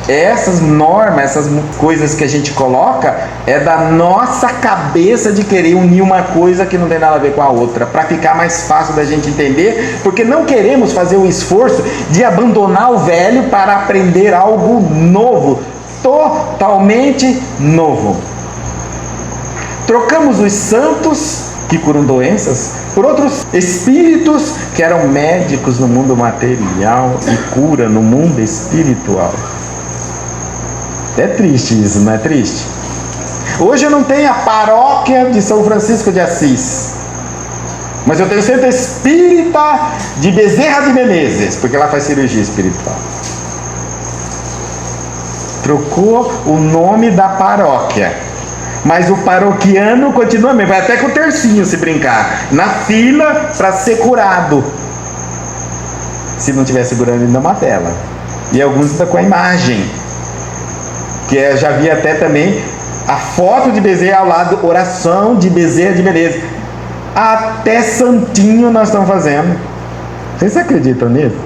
Essas normas, essas coisas que a gente coloca, é da nossa cabeça de querer unir uma coisa que não tem nada a ver com a outra, para ficar mais fácil da gente entender, porque não queremos fazer o esforço de abandonar o velho para aprender algo novo, totalmente novo. Trocamos os santos que curam doenças por outros espíritos que eram médicos no mundo material e cura no mundo espiritual. É triste isso, não é triste? Hoje eu não tenho a paróquia de São Francisco de Assis, mas eu tenho o centro espírita de Bezerra de Menezes, porque lá faz cirurgia espiritual. Trocou o nome da paróquia, mas o paroquiano continua mesmo, vai até com o tercinho se brincar, na fila para ser curado, se não estiver segurando ainda uma tela. E alguns ainda com a imagem, que eu já vi até também a foto de Bezerra ao lado, oração de Bezerra de Menezes. Até santinho nós estamos fazendo. Vocês acreditam nisso?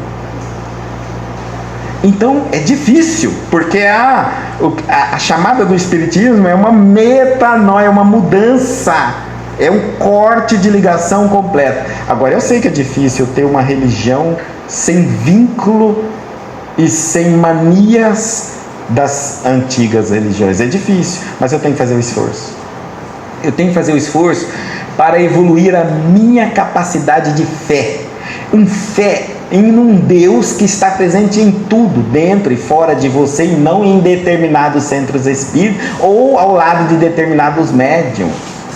Então é difícil, porque a chamada do espiritismo é uma metanoia, uma mudança, é um corte de ligação completo. Agora eu sei que é difícil ter uma religião sem vínculo e sem manias das antigas religiões. É difícil, mas eu tenho que fazer o esforço. Eu tenho que fazer o esforço para evoluir a minha capacidade de fé. Fé em um Deus que está presente em tudo, dentro e fora de você, e não em determinados centros espíritas ou ao lado de determinados médiums.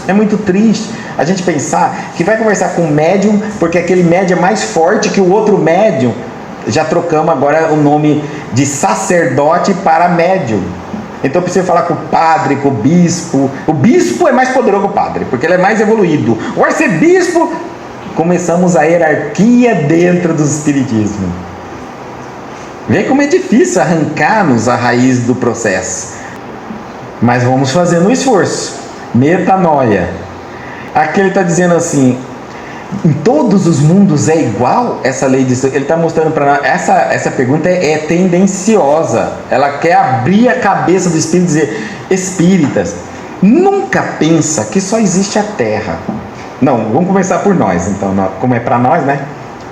É muito triste a gente pensar que vai conversar com um médium porque aquele médium é mais forte que o outro médium. Já trocamos agora o nome de sacerdote para médium. Então precisa falar com o padre, com o bispo. O bispo é mais poderoso que o padre, porque ele é mais evoluído. O arcebispo, começamos a hierarquia dentro do espiritismo. Vê como é difícil arrancar-nos a raiz do processo. Mas vamos fazendo um esforço. Metanoia. Aqui ele está dizendo assim: em todos os mundos é igual essa lei de... Ele está mostrando para nós, essa pergunta é tendenciosa. Ela quer abrir a cabeça do espírito e dizer: espíritas, nunca pensa que só existe a Terra. Não, vamos começar por nós, então, como é para nós, né?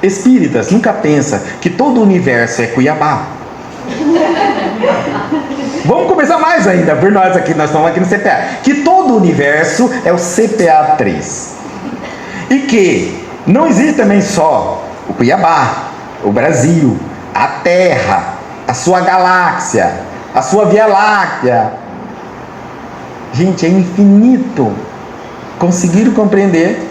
Espíritas, nunca pensa que todo o universo é Cuiabá. Vamos começar mais ainda por nós aqui, nós estamos aqui no CPA. Que todo o universo é o CPA 3. E que Não existe também só o Cuiabá, o Brasil, a Terra, a sua galáxia, a sua Via Láctea. Gente, é infinito. Conseguiram compreender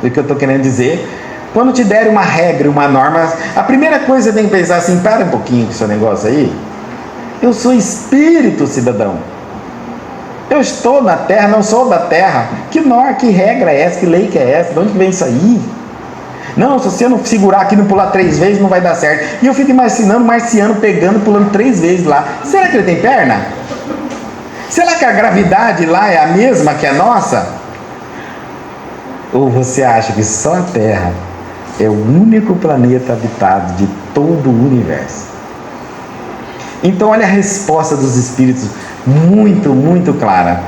o que eu estou querendo dizer? Quando te derem uma regra, uma norma, a primeira coisa que você tem que pensar assim, para um pouquinho com esse negócio aí. Eu sou espírito, cidadão. Eu estou na Terra, não sou da Terra. Que norma, que regra é essa? Que lei que é essa? De onde vem isso aí? Não, se você não segurar aqui e não pular 3 vezes, não vai dar certo. E eu fico imaginando o marciano pegando, pulando 3 vezes lá. Será que ele tem perna? Será que a gravidade lá é a mesma que a nossa? Ou você acha que só a Terra é o único planeta habitado de todo o universo? Então olha a resposta dos espíritos, muito, muito clara.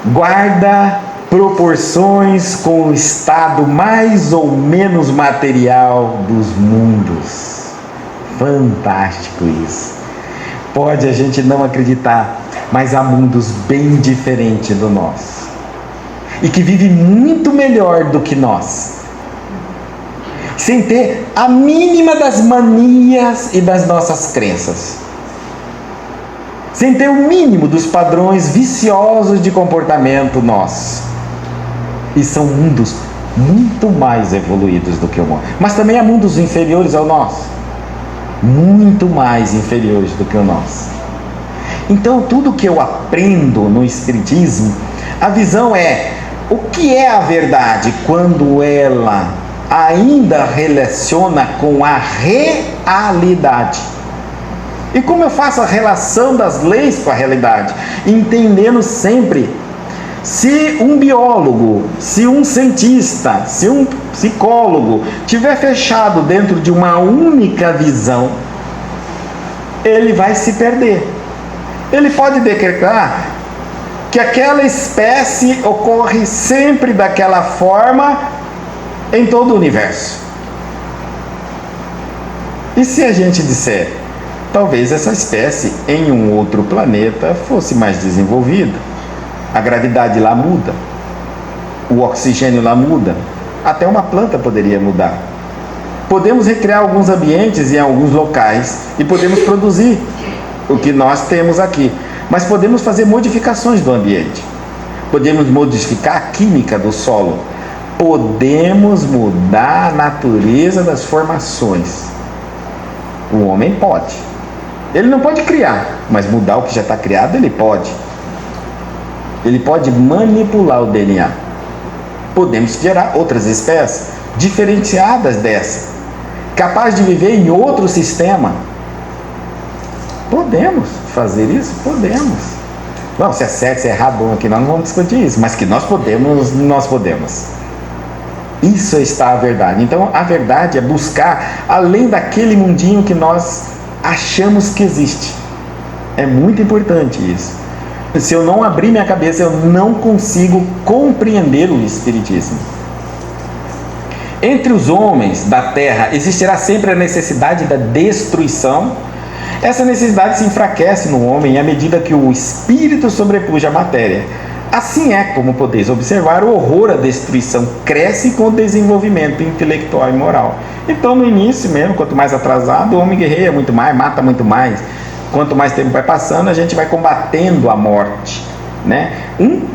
Guarda proporções com o estado mais ou menos material dos mundos. Fantástico isso. Pode a gente não acreditar, mas há mundos bem diferentes do nosso. E que vivem muito melhor do que nós. Sem ter a mínima das manias e das nossas crenças. Sem ter o mínimo dos padrões viciosos de comportamento nosso. E são mundos muito mais evoluídos do que o nosso. Mas também há mundos inferiores ao nosso. Muito mais inferiores do que o nosso. Então, tudo que eu aprendo no Espiritismo, a visão é o que é a verdade quando ela ainda relaciona com a realidade. E como eu faço a relação das leis com a realidade? Entendendo sempre, se um biólogo, se um cientista, se um psicólogo tiver fechado dentro de uma única visão, ele vai se perder. Ele pode decretar que aquela espécie ocorre sempre daquela forma em todo o universo. E se a gente disser, talvez essa espécie em um outro planeta fosse mais desenvolvida, a gravidade lá muda, o oxigênio lá muda, até uma planta poderia mudar. Podemos recriar alguns ambientes em alguns locais e podemos produzir o que nós temos aqui, mas podemos fazer modificações do ambiente, podemos modificar a química do solo, podemos mudar a natureza das formações. O homem pode. Ele não pode criar, mas mudar o que já está criado ele pode. Ele pode manipular o DNA. Podemos gerar outras espécies diferenciadas dessa, capazes de viver em outro sistema. Podemos fazer isso? Podemos. Não, se é certo, se é errado, bom, aqui nós não vamos discutir isso, mas que nós podemos, nós podemos. Isso está a verdade. Então a verdade é buscar além daquele mundinho que nós achamos que existe. É muito importante isso. Se eu não abrir minha cabeça, eu não consigo compreender o Espiritismo. Entre os homens da Terra existirá sempre a necessidade da destruição. Essa necessidade se enfraquece no homem à medida que o espírito sobrepuja a matéria. Assim é, como podeis observar, o horror à destruição cresce com o desenvolvimento intelectual e moral. Então, no início mesmo, quanto mais atrasado, o homem guerreia muito mais, mata muito mais. Quanto mais tempo vai passando, a gente vai combatendo a morte, né?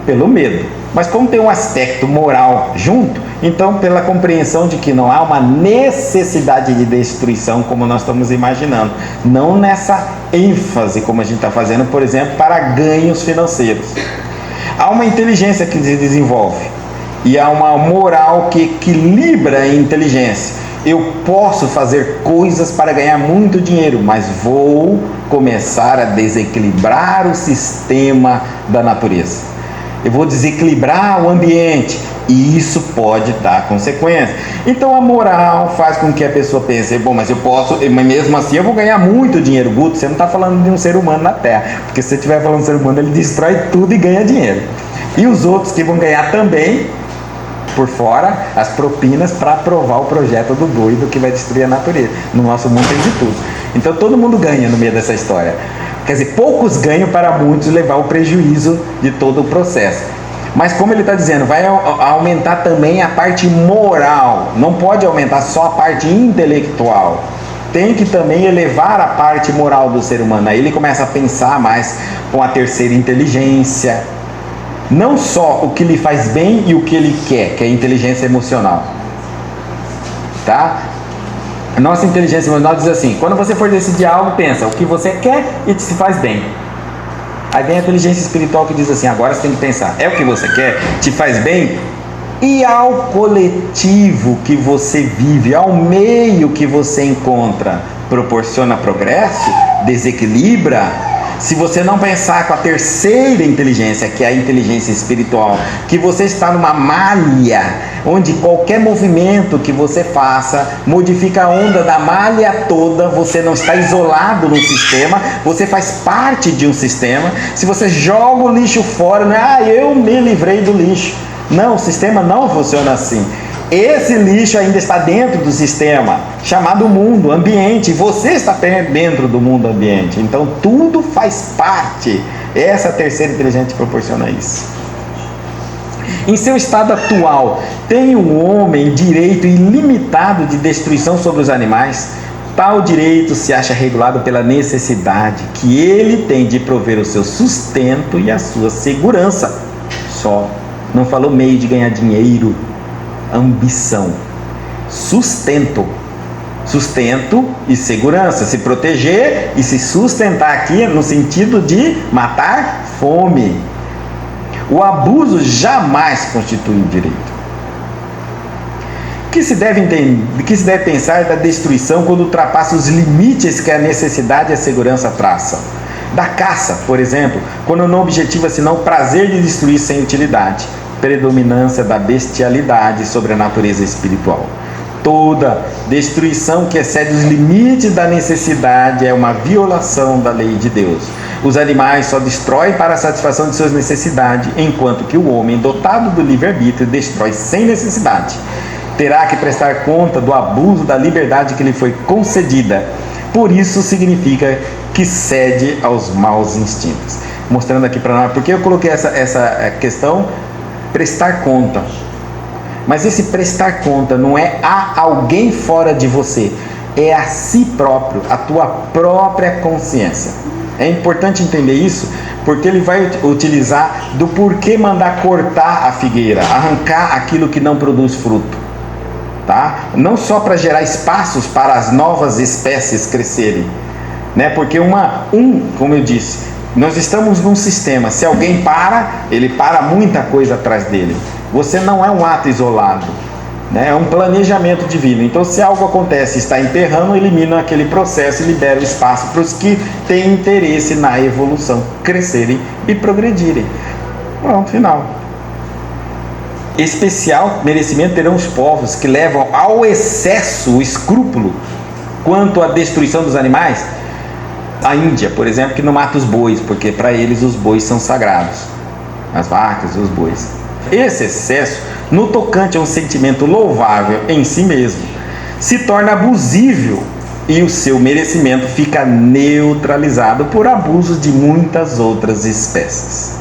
Pelo medo, mas como tem um aspecto moral junto, então pela compreensão de que não há uma necessidade de destruição como nós estamos imaginando, não nessa ênfase como a gente está fazendo, por exemplo, para ganhos financeiros. Há uma inteligência que se desenvolve e há uma moral que equilibra a inteligência. Eu posso fazer coisas para ganhar muito dinheiro, mas vou começar a desequilibrar o sistema da natureza. Eu vou desequilibrar o ambiente e isso pode dar consequências. Então a moral faz com que a pessoa pense, bom, mas eu posso, mas mesmo assim eu vou ganhar muito dinheiro. Guto, você não está falando de um ser humano na Terra, porque se você estiver falando de um ser humano, ele destrói tudo e ganha dinheiro. E os outros que vão ganhar também, por fora, as propinas para aprovar o projeto do doido que vai destruir a natureza. No nosso mundo tem de tudo. Então todo mundo ganha no meio dessa história. Quer dizer, poucos ganham para muitos levar o prejuízo de todo o processo. Mas como ele está dizendo, vai aumentar também a parte moral. Não pode aumentar só a parte intelectual. Tem que também elevar a parte moral do ser humano. Aí ele começa a pensar mais com a terceira inteligência. Não só o que lhe faz bem e o que ele quer, que é a inteligência emocional. Tá? A nossa inteligência emocional diz assim: quando você for decidir algo, pensa o que você quer e te se faz bem. Aí vem a inteligência espiritual que diz assim: agora você tem que pensar, é o que você quer, te faz bem? E ao coletivo que você vive, ao meio que você encontra, proporciona progresso, desequilibra? Se você não pensar com a terceira inteligência, que é a inteligência espiritual, que você está numa malha, onde qualquer movimento que você faça modifica a onda da malha toda, você não está isolado num sistema, você faz parte de um sistema. Se você joga o lixo fora, não é, eu me livrei do lixo. Não, o sistema não funciona assim. Esse lixo ainda está dentro do sistema, chamado mundo, ambiente. Você está dentro do mundo ambiente. Então tudo faz parte. Essa terceira inteligência proporciona isso. Em seu estado atual, tem o homem direito ilimitado de destruição sobre os animais? Tal direito se acha regulado pela necessidade que ele tem de prover o seu sustento e a sua segurança. Só. Não falou meio de ganhar dinheiro. Ambição, sustento e segurança, se proteger e se sustentar aqui no sentido de matar fome. O abuso jamais constitui um direito. Que se deve pensar da destruição quando ultrapassa os limites que a necessidade e a segurança traçam? Da caça, por exemplo, quando não objetiva senão o prazer de destruir sem utilidade. Predominância da bestialidade sobre a natureza espiritual. Toda destruição que excede os limites da necessidade é uma violação da lei de Deus. Os animais só destroem para a satisfação de suas necessidades, enquanto que o homem, dotado do livre-arbítrio, destrói sem necessidade. Terá que prestar conta do abuso da liberdade que lhe foi concedida. Por isso significa que cede aos maus instintos. Mostrando aqui para nós, porque eu coloquei essa questão, prestar conta. Mas esse prestar conta não é a alguém fora de você, é a si próprio, a tua própria consciência. É importante entender isso, porque ele vai utilizar do porquê mandar cortar a figueira, arrancar aquilo que não produz fruto, tá? Não só para gerar espaços para as novas espécies crescerem, né? Porque como eu disse, nós estamos num sistema. Se alguém ele para muita coisa atrás dele. Você não é um ato isolado, né? É um planejamento divino. Então, se algo acontece, está emperrando, elimina aquele processo e libera o espaço para os que têm interesse na evolução crescerem e progredirem. Pronto, final. Especial merecimento terão os povos que levam ao excesso o escrúpulo quanto à destruição dos animais. A Índia, por exemplo, que não mata os bois, porque para eles os bois são sagrados, as vacas e os bois. Esse excesso, no tocante a um sentimento louvável em si mesmo, se torna abusível e o seu merecimento fica neutralizado por abusos de muitas outras espécies.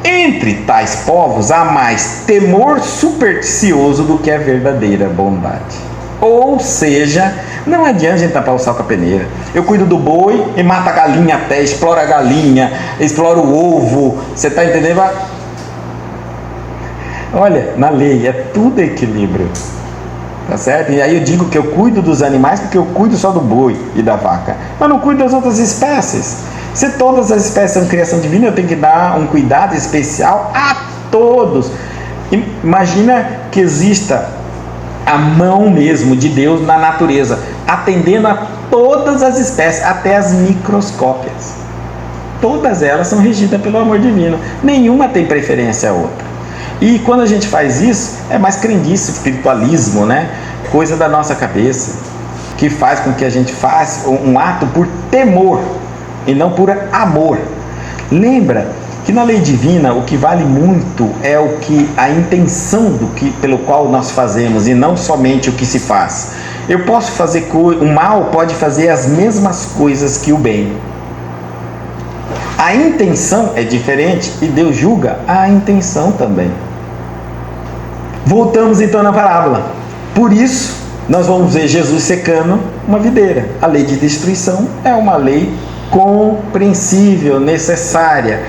Entre tais povos há mais temor supersticioso do que a verdadeira bondade. Ou seja, não adianta a gente tapar o sal com a peneira. Eu cuido do boi e mato a galinha até, exploro a galinha, exploro o ovo. Você está entendendo? Olha, na lei é tudo equilíbrio. Tá certo? E aí eu digo que eu cuido dos animais porque eu cuido só do boi e da vaca. Mas não cuido das outras espécies. Se todas as espécies são criação divina, eu tenho que dar um cuidado especial a todos. Imagina que exista a mão mesmo de Deus na natureza, atendendo a todas as espécies, até as microscópias. Todas elas são regidas pelo amor divino. Nenhuma tem preferência a outra. E quando a gente faz isso, é mais crendice, espiritualismo, né? Coisa da nossa cabeça, que faz com que a gente faça um ato por temor e não por amor. Lembra que na lei divina o que vale muito é a intenção pelo qual nós fazemos e não somente o que se faz. Eu posso fazer o mal pode fazer as mesmas coisas que o bem. A intenção é diferente e Deus julga a intenção também. Voltamos então na parábola. Por isso, nós vamos ver Jesus secando uma videira. A lei de destruição é uma lei compreensível, necessária,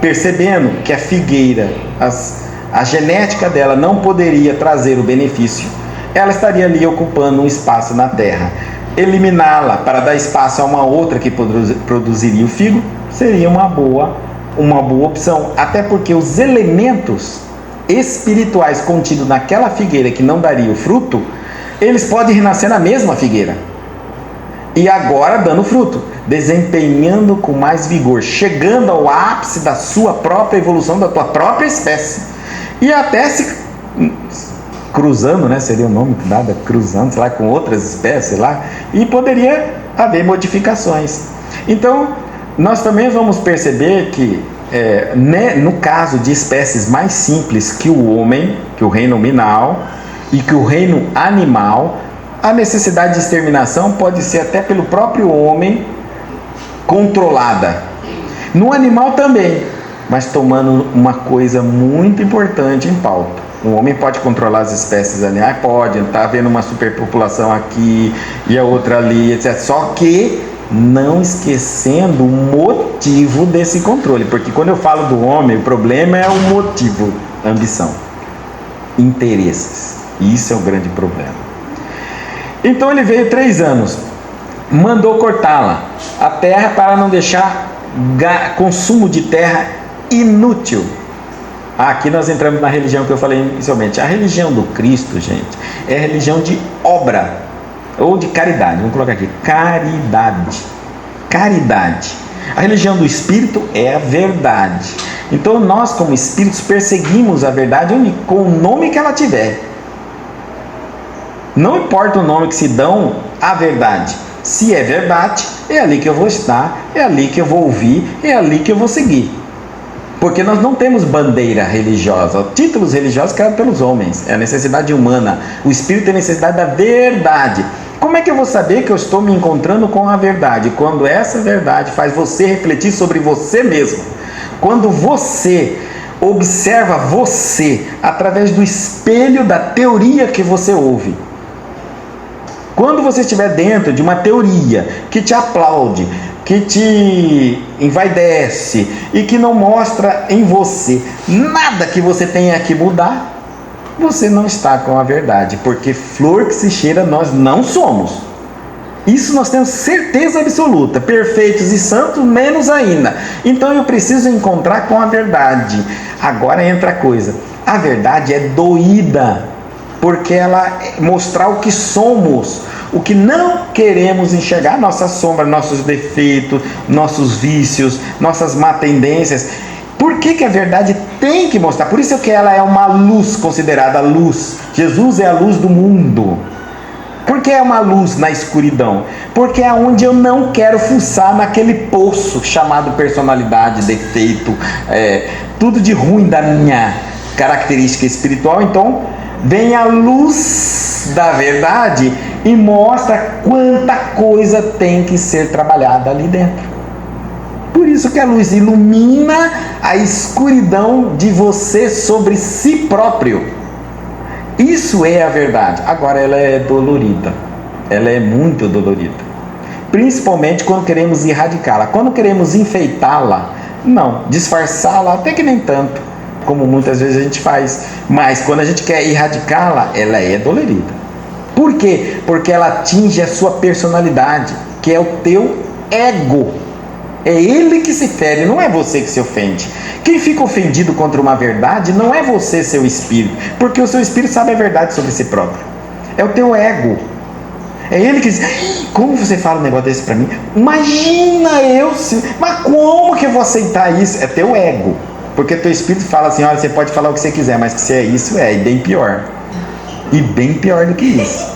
percebendo que a figueira, a genética dela não poderia trazer o benefício, ela estaria ali ocupando um espaço na terra. Eliminá-la para dar espaço a uma outra que produziria o figo seria uma boa opção, até porque os elementos espirituais contidos naquela figueira que não daria o fruto, eles podem renascer na mesma figueira e agora dando fruto, desempenhando com mais vigor, chegando ao ápice da sua própria evolução, da tua própria espécie, e até se cruzando, né, seria o nome dado, cruzando, sei lá, com outras espécies, sei lá, e poderia haver modificações. Então, nós também vamos perceber que, no caso de espécies mais simples que o homem, que o reino mineral e que o reino animal, a necessidade de exterminação pode ser até pelo próprio homem controlada. No animal também, mas tomando uma coisa muito importante em pauta. O homem pode controlar as espécies animais? Pode, está havendo uma superpopulação aqui e a outra ali, etc. Só que não esquecendo o motivo desse controle, porque quando eu falo do homem, o problema é o motivo, ambição, interesses. Isso é o grande problema. Então ele veio 3 anos, mandou cortá-la, a terra, para não deixar consumo de terra inútil. Aqui nós entramos na religião que eu falei inicialmente. A religião do Cristo, gente, é a religião de obra, ou de caridade, vamos colocar aqui, caridade. A religião do Espírito é a verdade. Então nós, como espíritos, perseguimos a verdade com o nome que ela tiver. Não importa o nome que se dão à verdade. Se é verdade, é ali que eu vou estar, é ali que eu vou ouvir, é ali que eu vou seguir. Porque nós não temos bandeira religiosa, títulos religiosos criados pelos homens, é a necessidade humana. O Espírito tem necessidade da verdade. Como é que eu vou saber que eu estou me encontrando com a verdade? Quando essa verdade faz você refletir sobre você mesmo. Quando você observa você através do espelho da teoria que você ouve. Quando você estiver dentro de uma teoria que te aplaude, que te envaidece e que não mostra em você nada que você tenha que mudar, você não está com a verdade, porque flor que se cheira nós não somos. Isso nós temos certeza absoluta, perfeitos e santos menos ainda. Então eu preciso encontrar com a verdade. Agora entra a coisa, a verdade é doída, porque ela mostrar o que somos, o que não queremos enxergar, nossa sombra, nossos defeitos, nossos vícios, nossas má tendências. Por que a verdade tem que mostrar? Por isso que ela é uma luz, considerada luz. Jesus é a luz do mundo. Por que é uma luz na escuridão? Porque é onde eu não quero fuçar naquele poço chamado personalidade, defeito, tudo de ruim da minha característica espiritual. Então vem a luz da verdade e mostra quanta coisa tem que ser trabalhada ali dentro. Por isso que a luz ilumina a escuridão de você sobre si próprio. Isso é a verdade. Agora ela é dolorida. Ela é muito dolorida. Principalmente quando queremos erradicá-la. Quando queremos enfeitá-la, não. Disfarçá-la, até que nem tanto, como muitas vezes a gente faz. Mas quando a gente quer erradicá-la, ela é dolorida. Por quê? Porque ela atinge a sua personalidade, que é o teu ego. É ele que se fere, não é você que se ofende. Quem fica ofendido contra uma verdade não é você, seu espírito, porque o seu espírito sabe a verdade sobre si próprio. É o teu ego. É ele que diz: como você fala um negócio desse pra mim? Imagina eu, mas como que eu vou aceitar isso? É teu ego. Porque teu espírito fala assim: olha, você pode falar o que você quiser, mas que se é isso, e bem pior. E bem pior do que isso.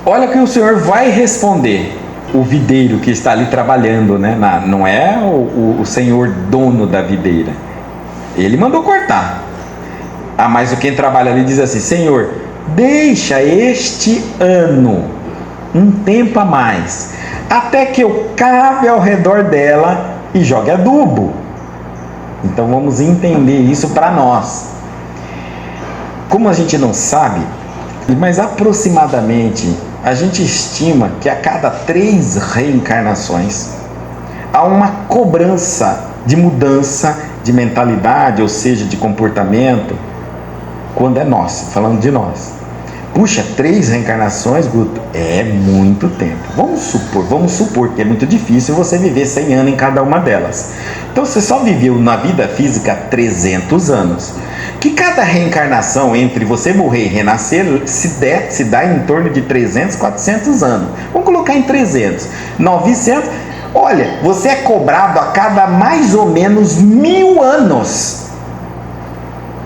Olha que o Senhor vai responder. O videiro que está ali trabalhando, né? Não é o Senhor dono da videira. Ele mandou cortar. Mas quem trabalha ali diz assim: Senhor, deixa este ano um tempo a mais, até que eu cave ao redor dela e jogue adubo. Então vamos entender isso para nós. Como a gente não sabe, mas aproximadamente a gente estima que a cada 3 reencarnações há uma cobrança de mudança de mentalidade, ou seja, de comportamento, quando é nós, falando de nós. Puxa, 3 reencarnações, Guto, é muito tempo. Vamos supor que é muito difícil você viver 100 anos em cada uma delas. Então você só viveu na vida física 300 anos. Que cada reencarnação entre você morrer e renascer se dá em torno de 300, 400 anos. Vamos colocar em 300, 900. Olha, você é cobrado a cada mais ou menos 1000 anos.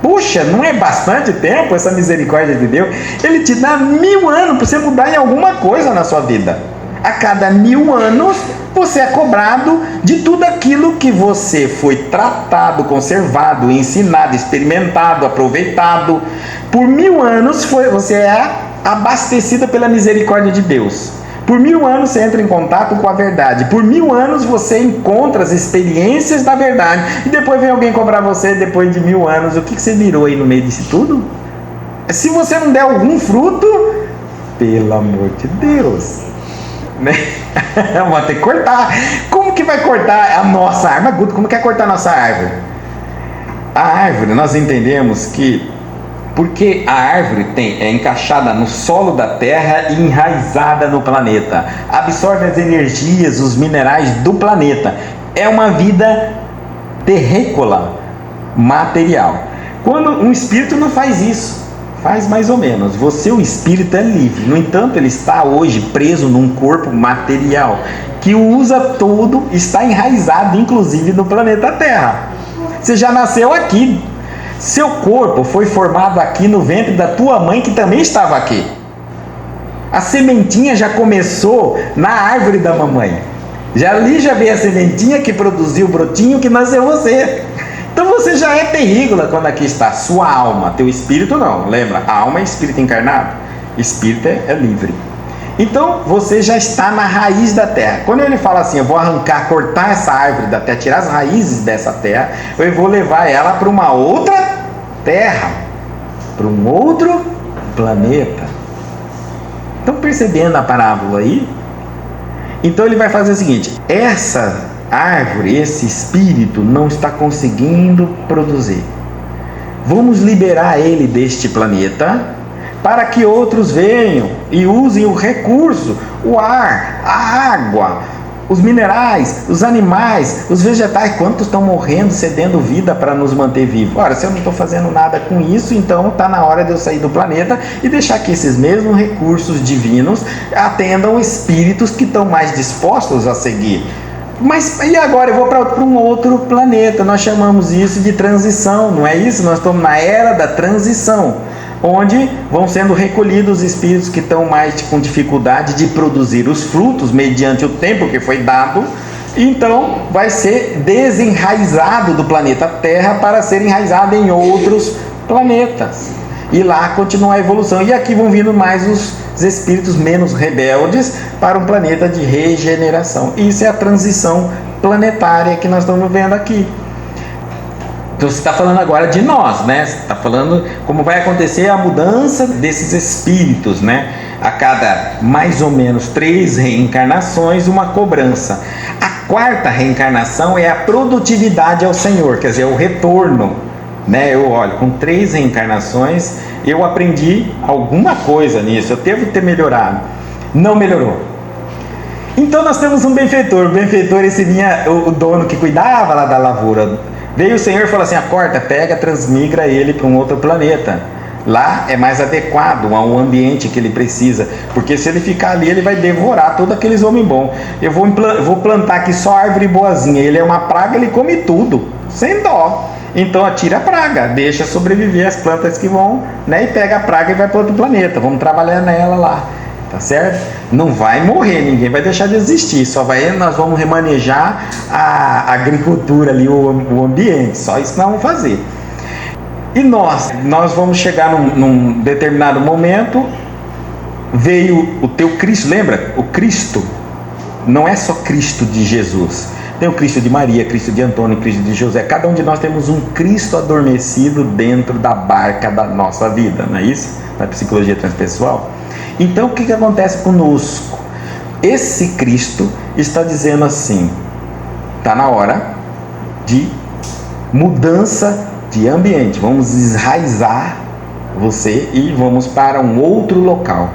Puxa, não é bastante tempo essa misericórdia de Deus? Ele te dá 1000 anos para você mudar em alguma coisa na sua vida. A cada 1000 anos, você é cobrado de tudo aquilo que você foi tratado, conservado, ensinado, experimentado, aproveitado. Por 1000 anos, você é abastecida pela misericórdia de Deus. Por 1000 anos você entra em contato com a verdade. Por 1000 anos você encontra as experiências da verdade. E depois vem alguém cobrar você depois de 1000 anos. O que você virou aí no meio disso tudo? Se você não der algum fruto, pelo amor de Deus, né? Vamos ter que cortar. Como que vai cortar a nossa árvore? Guto, como que é cortar a nossa árvore? A árvore, nós entendemos que porque a árvore é encaixada no solo da terra e enraizada no planeta, absorve as energias, os minerais do planeta. É uma vida terrícola, material. Quando um espírito não faz isso, faz mais ou menos. Você, o espírito, é livre. No entanto, ele está hoje preso num corpo material que o usa todo, está enraizado, inclusive, no planeta Terra. Você já nasceu aqui. Seu corpo foi formado aqui no ventre da tua mãe, que também estava aqui. A sementinha já começou na árvore da mamãe. Já veio a sementinha que produziu o brotinho que nasceu você. Então você já é terrícola quando aqui está sua alma. Teu espírito não, lembra? A alma é espírito encarnado. Espírito é livre. Então você já está na raiz da terra. Quando ele fala assim, eu vou cortar essa árvore da terra, tirar as raízes dessa terra, eu vou levar ela para uma outra terra, para um outro planeta. Estão percebendo a parábola aí? Então ele vai fazer o seguinte: essa árvore, esse espírito não está conseguindo produzir. Vamos liberar ele deste planeta, para que outros venham e usem o recurso, o ar, a água, os minerais, os animais, os vegetais. Quantos estão morrendo, cedendo vida para nos manter vivos? Ora, se eu não estou fazendo nada com isso, então está na hora de eu sair do planeta e deixar que esses mesmos recursos divinos atendam espíritos que estão mais dispostos a seguir. Mas e agora eu vou para um outro planeta? Nós chamamos isso de transição, não é isso? Nós estamos na era da transição, onde vão sendo recolhidos os espíritos que estão mais com dificuldade de produzir os frutos mediante o tempo que foi dado. Então vai ser desenraizado do planeta Terra para ser enraizado em outros planetas, e lá continua a evolução. E aqui vão vindo mais os espíritos menos rebeldes para um planeta de regeneração. Isso é a transição planetária que nós estamos vendo aqui. Então você está falando agora de nós, né? Você está falando como vai acontecer a mudança desses espíritos, né? A cada mais ou menos 3 reencarnações, uma cobrança. A 4ª reencarnação é a produtividade ao Senhor, quer dizer, o retorno, né? Olha, com 3 reencarnações eu aprendi alguma coisa nisso, eu devo ter melhorado. Não melhorou. Então nós temos um benfeitor. O benfeitor, esse vinha, o dono que cuidava lá da lavoura. Veio o Senhor e falou assim: corta, pega, transmigra ele para um outro planeta. Lá é mais adequado ao ambiente que ele precisa, porque se ele ficar ali, ele vai devorar todos aqueles homens bons. Eu vou plantar aqui só árvore boazinha, ele é uma praga, ele come tudo, sem dó. Então tira a praga, deixa sobreviver as plantas que vão, né, e pega a praga e vai para outro planeta. Vamos trabalhar nela lá. Tá certo? Não vai morrer, ninguém vai deixar de existir, nós vamos remanejar a agricultura ali, o ambiente, só isso que nós vamos fazer. E nós vamos chegar num determinado momento, veio o teu Cristo, lembra? O Cristo não é só Cristo de Jesus, Tem o Cristo de Maria, Cristo de Antônio, Cristo de José. Cada um de nós temos um Cristo adormecido dentro da barca da nossa vida, não é isso? Na psicologia transpessoal. Então, o que acontece conosco? Esse Cristo está dizendo assim: está na hora de mudança de ambiente. Vamos enraizar você e vamos para um outro local.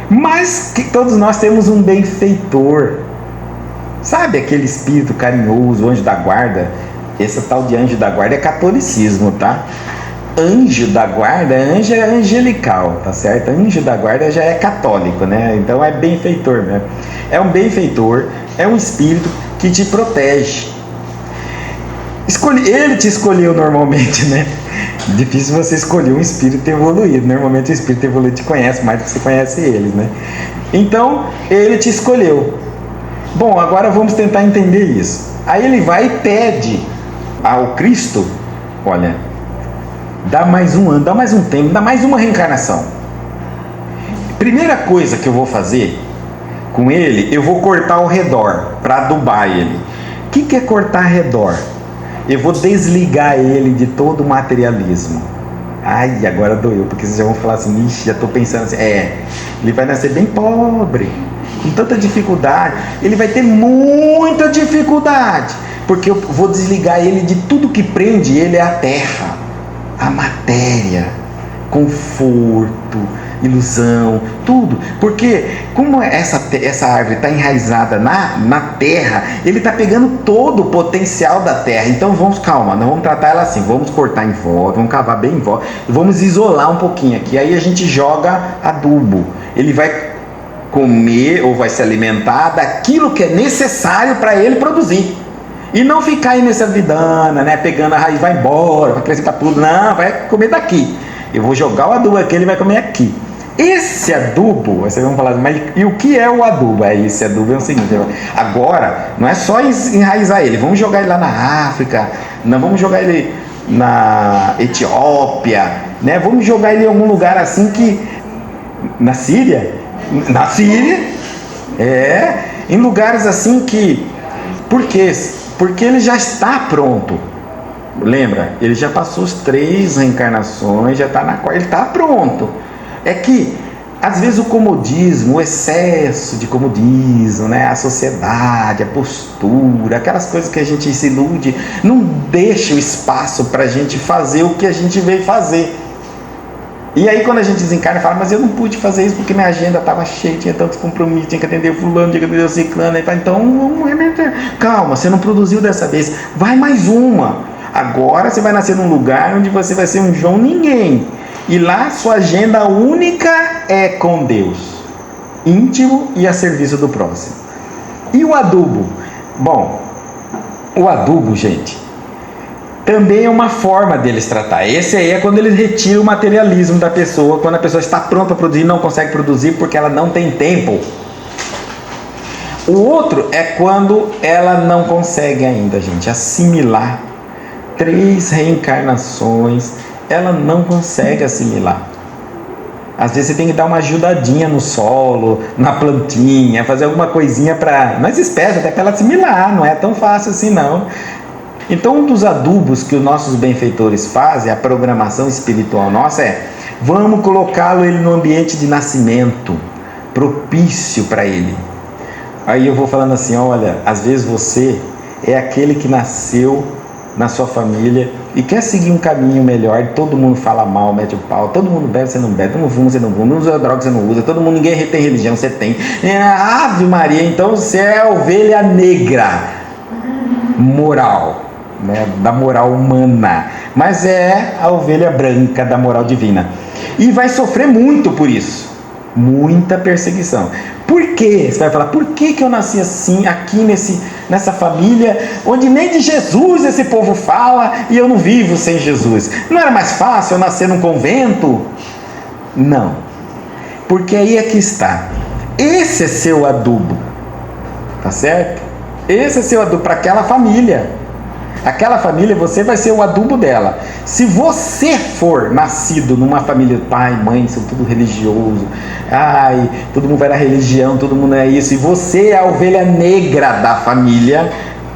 Mas que todos nós temos um benfeitor. Sabe aquele espírito carinhoso, anjo da guarda? Esse tal de anjo da guarda é catolicismo, tá? Anjo da guarda, anjo é angelical, tá certo? Anjo da guarda já é católico, né? Então é benfeitor, né? É um benfeitor, é um espírito que te protege. Ele te escolheu normalmente, né? Difícil você escolher um espírito evoluído. Normalmente o espírito evoluído te conhece mais do que você conhece ele, né? Então, ele te escolheu. Bom, agora vamos tentar entender isso. Aí ele vai e pede ao Cristo: olha, dá mais um ano, dá mais um tempo, dá mais uma reencarnação. Primeira coisa que eu vou fazer com ele, eu vou cortar ao redor, para adubar ele. O que é cortar ao redor? Eu vou desligar ele de todo o materialismo. Ai, agora doeu, porque vocês já vão falar assim: ixi, já estou pensando assim, ele vai nascer bem pobre, com tanta dificuldade, ele vai ter muita dificuldade, porque eu vou desligar ele de tudo que prende ele à terra, a matéria, conforto, ilusão, tudo. Porque como essa árvore está enraizada na terra, ele está pegando todo o potencial da terra. Então calma, não vamos tratar ela assim, vamos cortar em volta, vamos cavar bem em volta, vamos isolar um pouquinho aqui. Aí a gente joga adubo, ele vai comer ou vai se alimentar daquilo que é necessário para ele produzir. E não ficar aí nessa vidana, né? Pegando a raiz, vai embora, vai crescer para tudo. Não, vai comer daqui. Eu vou jogar o adubo aqui, ele vai comer aqui. Esse adubo, vocês vão falar, mas e o que é o adubo? Esse adubo é o seguinte: agora não é só enraizar ele, vamos jogar ele lá na África, não vamos jogar ele na Etiópia, né? Vamos jogar ele em algum lugar assim que. Na Síria? Na Síria, em lugares assim que. Por quê? Porque ele já está pronto. Lembra? Ele já passou as 3 reencarnações, já está na quarta, ele está pronto. É que, às vezes, o comodismo, o excesso de comodismo, né? A sociedade, a postura, aquelas coisas que a gente se ilude, não deixa o espaço para a gente fazer o que a gente veio fazer. E aí quando a gente desencarna, fala: mas eu não pude fazer isso porque minha agenda estava cheia, tinha tantos compromissos, tinha que atender fulano, tinha que atender o ciclano. Aí fala: então vamos remeter. Calma, você não produziu dessa vez, vai mais uma. Agora você vai nascer num lugar onde você vai ser um João Ninguém. E lá sua agenda única é com Deus, íntimo e a serviço do próximo. E o adubo? Bom, o adubo, gente, também é uma forma deles tratar. Esse aí é quando eles retiram o materialismo da pessoa, quando a pessoa está pronta a produzir e não consegue produzir porque ela não tem tempo. O outro é quando ela não consegue ainda, gente, assimilar 3 reencarnações, ela não consegue assimilar. Às vezes você tem que dar uma ajudadinha no solo, na plantinha, fazer alguma coisinha para, nas espécies, até para ela assimilar, não é tão fácil assim não. Então um dos adubos que os nossos benfeitores fazem, a programação espiritual nossa vamos colocá-lo ele no ambiente de nascimento, propício para ele. Aí eu vou falando assim: olha, às vezes você é aquele que nasceu na sua família e quer seguir um caminho melhor, todo mundo fala mal, mete o pau, todo mundo bebe, você não bebe, todo mundo fuma, você não fuma, não usa droga, você não usa, todo mundo, ninguém tem religião, você tem. Ave Maria, então você é a ovelha negra moral, né, da moral humana, mas é a ovelha branca da moral divina. E vai sofrer muito por isso, muita perseguição. Por quê? Você vai falar: por que eu nasci assim, aqui nessa família, onde nem de Jesus esse povo fala e eu não vivo sem Jesus? Não era mais fácil eu nascer num convento? Não, porque aí é que está. Esse é seu adubo, tá certo? Esse é seu adubo para aquela família. Aquela família, você vai ser o adubo dela. Se você for nascido numa família, pai, mãe, são tudo religioso, todo mundo vai na religião, todo mundo é isso, e você é a ovelha negra da família,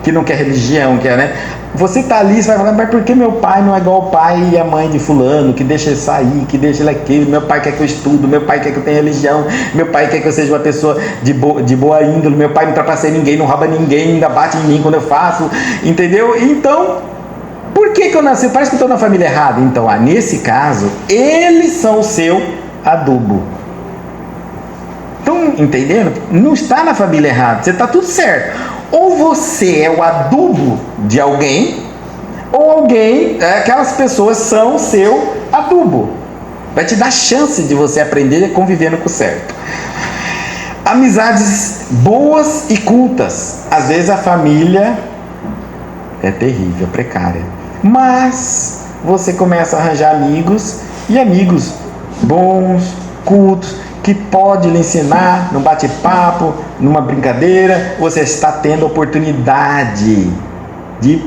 que não quer religião, né? Você tá ali, você vai falar, mas por que meu pai não é igual o pai e a mãe de fulano, que deixa ele sair, que deixa ele aquilo, meu pai quer que eu estudo, meu pai quer que eu tenha religião, meu pai quer que eu seja uma pessoa de boa índole, meu pai não trapaceia ninguém, não rouba ninguém, ainda bate em mim quando eu faço, entendeu? Então, por que eu nasci? Parece que eu estou na família errada. Então, nesse caso, eles são o seu adubo. Estão entendendo? Não está na família errada, você está tudo certo. Ou você é o adubo de alguém, ou alguém, aquelas pessoas são o seu adubo. Vai te dar chance de você aprender convivendo com o certo. Amizades boas e cultas. Às vezes a família é terrível, precária. Mas você começa a arranjar amigos, e amigos bons, cultos, que pode lhe ensinar num bate-papo, numa brincadeira. Você está tendo oportunidade de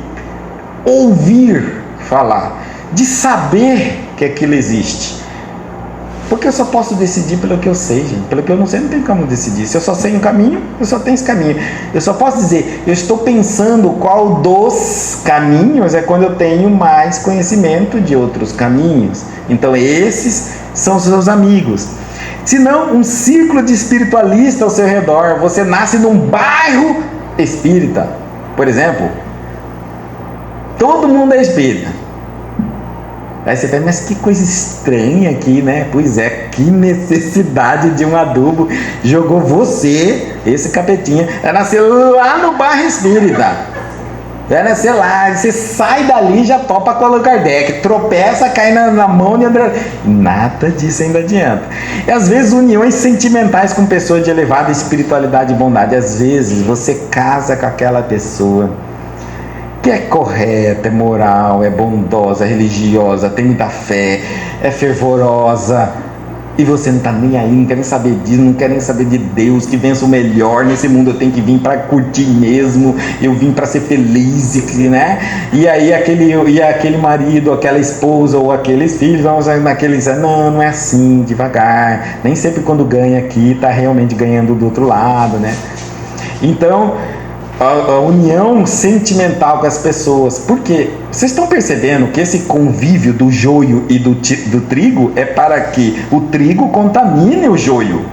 ouvir falar, de saber que aquilo existe. Porque eu só posso decidir pelo que eu sei, gente. Pelo que eu não sei, não tem como decidir. Se eu só sei um caminho, eu só tenho esse caminho. Eu só posso dizer, eu estou pensando qual dos caminhos é quando eu tenho mais conhecimento de outros caminhos. Então esses são os seus amigos. Se não, um círculo de espiritualistas ao seu redor. Você nasce num bairro espírita, por exemplo. Todo mundo é espírita. Aí você pensa, mas que coisa estranha aqui, né? Pois é, que necessidade de um adubo jogou você, esse capetinha, nasceu lá no bairro espírita. Sei lá, você sai dali e já topa com Allan Kardec, tropeça, cai na mão de André. Nada disso ainda adianta. E às vezes uniões sentimentais com pessoas de elevada espiritualidade e bondade. Às vezes você casa com aquela pessoa que é correta, é moral, é bondosa, é religiosa, tem muita fé, é fervorosa, e você não está nem aí, não quer nem saber disso, não quer nem saber de Deus, que vença o melhor nesse mundo, eu tenho que vir para curtir mesmo, eu vim para ser feliz, né? E aí aquele marido, aquela esposa ou aqueles filhos vão naqueles, não é assim, devagar, nem sempre quando ganha aqui está realmente ganhando do outro lado, né? Então, a união sentimental com as pessoas, porque vocês estão percebendo que esse convívio do joio e do trigo é para que o trigo contamine o joio,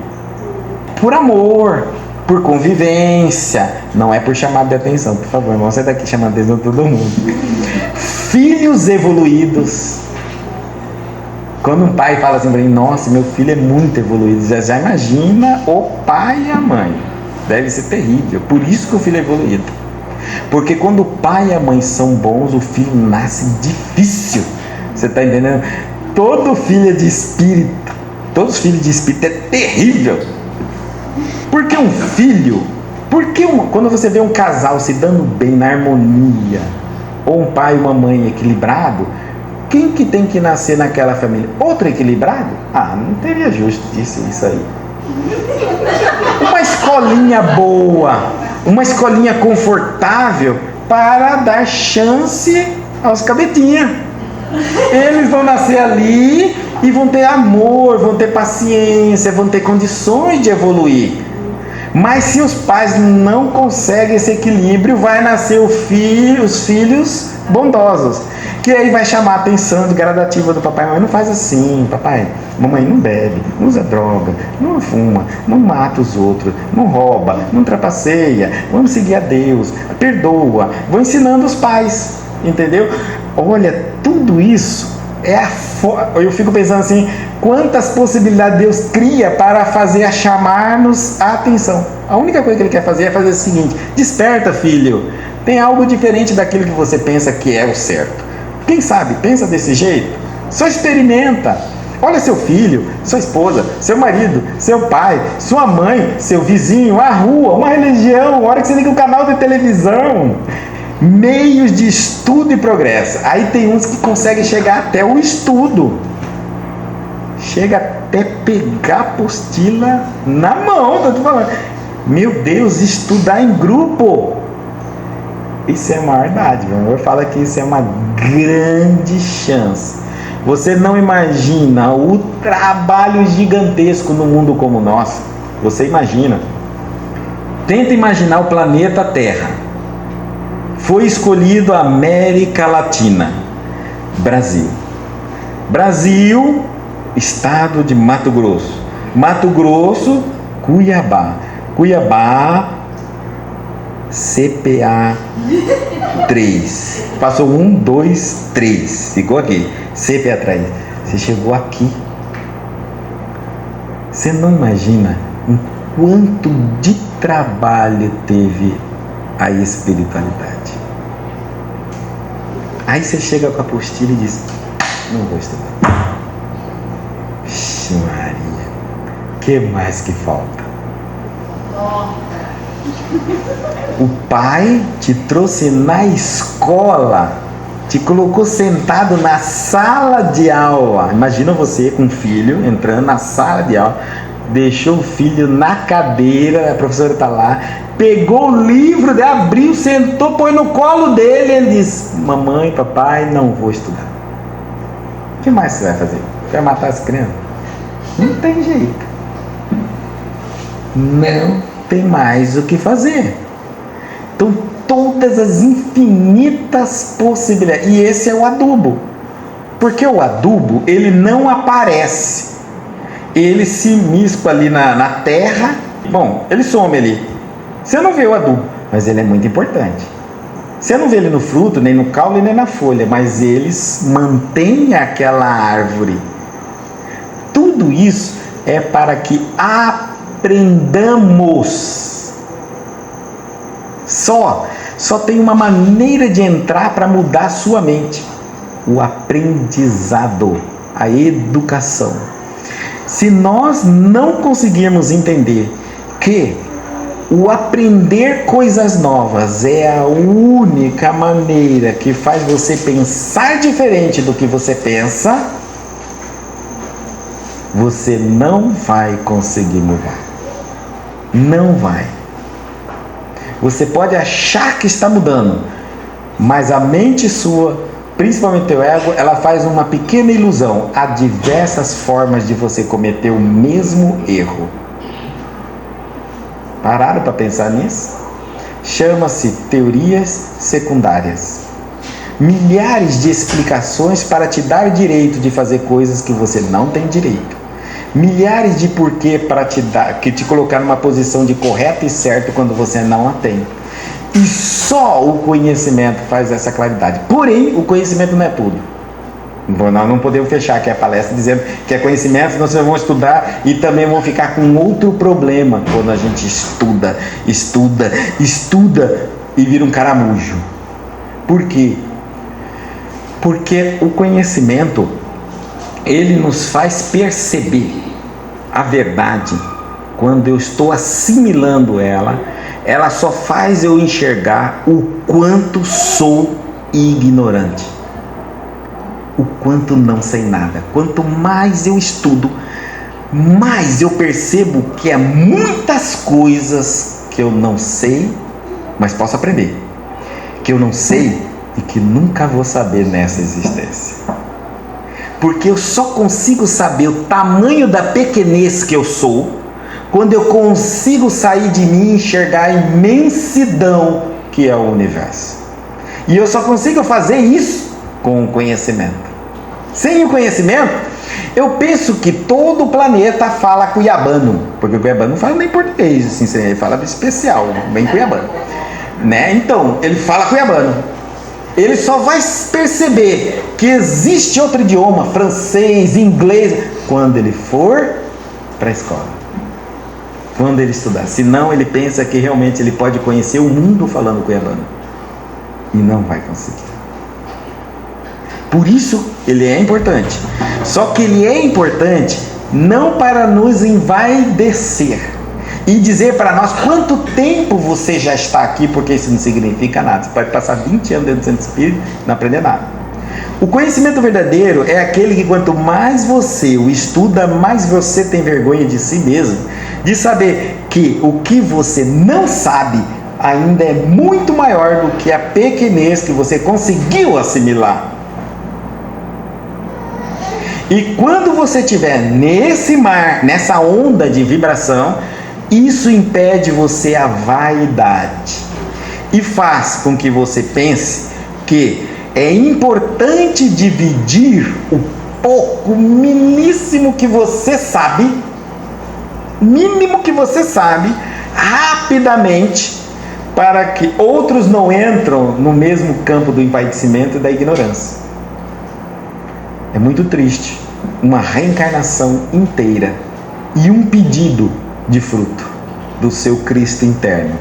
por amor, por convivência, não é por chamada de atenção, por favor, irmão, sai daqui chamando a atenção de todo mundo. Filhos evoluídos. Quando um pai fala assim para mim, nossa, meu filho é muito evoluído, já imagina o pai e a mãe. Deve ser terrível. Por isso que o filho é evoluído. Porque quando o pai e a mãe são bons, o filho nasce difícil. Você está entendendo? Todo filho de espírito, todos os filhos de espírito é terrível. Porque um filho, quando você vê um casal se dando bem na harmonia, ou um pai e uma mãe equilibrado, quem que tem que nascer naquela família? Outro equilibrado? Não teria justiça isso aí. Uma escolinha boa, uma escolinha confortável para dar chance aos cabetinhas. Eles vão nascer ali e vão ter amor, vão ter paciência, vão ter condições de evoluir. Mas se os pais não conseguem esse equilíbrio, vai nascer os filhos bondosos, que aí vai chamar a atenção de gradativa do papai. Mamãe, não faz assim, papai, mamãe não bebe, não usa droga, não fuma, não mata os outros, não rouba, não trapaceia, vamos seguir a Deus, perdoa. Vou ensinando os pais, entendeu? Olha, tudo isso eu fico pensando assim, quantas possibilidades Deus cria para chamar-nos a atenção. A única coisa que Ele quer fazer é fazer o seguinte: desperta, filho, tem algo diferente daquilo que você pensa que é o certo. Quem sabe, pensa desse jeito, só experimenta. Olha seu filho, sua esposa, seu marido, seu pai, sua mãe, seu vizinho, a rua, uma religião, a hora que você liga o canal de televisão, meios de estudo e progresso. Aí tem uns que conseguem chegar até o estudo, chega até pegar a apostila na mão, tô te falando. Meu Deus, estudar em grupo, isso é a maior dádiva. Eu falo que isso é uma grande chance. Você não imagina o trabalho gigantesco no mundo como o nosso. Você imagina. Tenta imaginar o planeta Terra. Foi escolhido a América Latina, Brasil. Brasil, estado de Mato Grosso. Mato Grosso, Cuiabá. Cuiabá, CPA 3. Passou 1, 2, 3. Ficou aqui. CPA 3. Você chegou aqui. Você não imagina o quanto de trabalho teve a espiritualidade. Aí você chega com a apostila e diz: não vou estudar. Vixe Maria, que mais que falta? O pai te trouxe na escola, te colocou sentado na sala de aula. Imagina você com um filho entrando na sala de aula, deixou o filho na cadeira, a professora está lá, pegou o livro, abriu, sentou, põe no colo dele, ele diz: mamãe, papai, não vou estudar. O que mais você vai fazer? Vai matar as crianças? Não tem jeito. Não tem mais o que fazer. Então, todas as infinitas possibilidades. E esse é o adubo. Porque o adubo, ele não aparece. Ele se miscua ali na terra. Bom, ele some ali. Você não vê o adubo, mas ele é muito importante. Você não vê ele no fruto, nem no caule, nem na folha, mas eles mantêm aquela árvore. Tudo isso é para que aprendamos. Só tem uma maneira de entrar para mudar a sua mente: o aprendizado, a educação. Se nós não conseguirmos entender que o aprender coisas novas é a única maneira que faz você pensar diferente do que você pensa, você não vai conseguir mudar. Não vai. Você pode achar que está mudando, mas a mente sua, principalmente teu ego, ela faz uma pequena ilusão. Há diversas formas de você cometer o mesmo erro. Pararam para pensar nisso? Chama-se teorias secundárias. Milhares de explicações para te dar direito de fazer coisas que você não tem direito. Milhares de porquê para te colocar numa posição de correto e certo quando você não a tem. E só o conhecimento faz essa claridade. Porém, o conhecimento não é tudo. Bom, nós não podemos fechar aqui a palestra dizendo que é conhecimento, senão vocês vão estudar e também vão ficar com outro problema quando a gente estuda e vira um caramujo. Por quê? Porque o conhecimento, ele nos faz perceber a verdade. Quando eu estou assimilando ela só faz eu enxergar o quanto sou ignorante, o quanto não sei nada. Quanto mais eu estudo, mais eu percebo que há muitas coisas que eu não sei, mas posso aprender, que eu não sei e que nunca vou saber nessa existência. Porque eu só consigo saber o tamanho da pequenez que eu sou quando eu consigo sair de mim e enxergar a imensidão que é o universo. E eu só consigo fazer isso com o conhecimento. Sem o conhecimento, eu penso que todo o planeta fala cuiabano, porque o cuiabano não fala nem português, assim, ele fala especial, bem cuiabano, né? Então, ele fala cuiabano. Ele só vai perceber que existe outro idioma, francês, inglês, quando ele for para a escola, quando ele estudar. Senão ele pensa que realmente ele pode conhecer o mundo falando cuiabano, e não vai conseguir. Por isso ele é importante. Só que ele é importante não para nos envaidecer e dizer para nós quanto tempo você já está aqui, porque isso não significa nada. Você pode passar 20 anos dentro do centro espírita e não aprender nada. O conhecimento verdadeiro é aquele que quanto mais você o estuda, mais você tem vergonha de si mesmo, de saber que o que você não sabe ainda é muito maior do que a pequenez que você conseguiu assimilar. E quando você estiver nesse mar, nessa onda de vibração, isso impede você a vaidade. e faz com que você pense que é importante dividir o pouco, miníssimo que você sabe, rapidamente, para que outros não entram no mesmo campo do envaidecimento e da ignorância. É muito triste uma reencarnação inteira e um pedido de fruto do seu Cristo interno.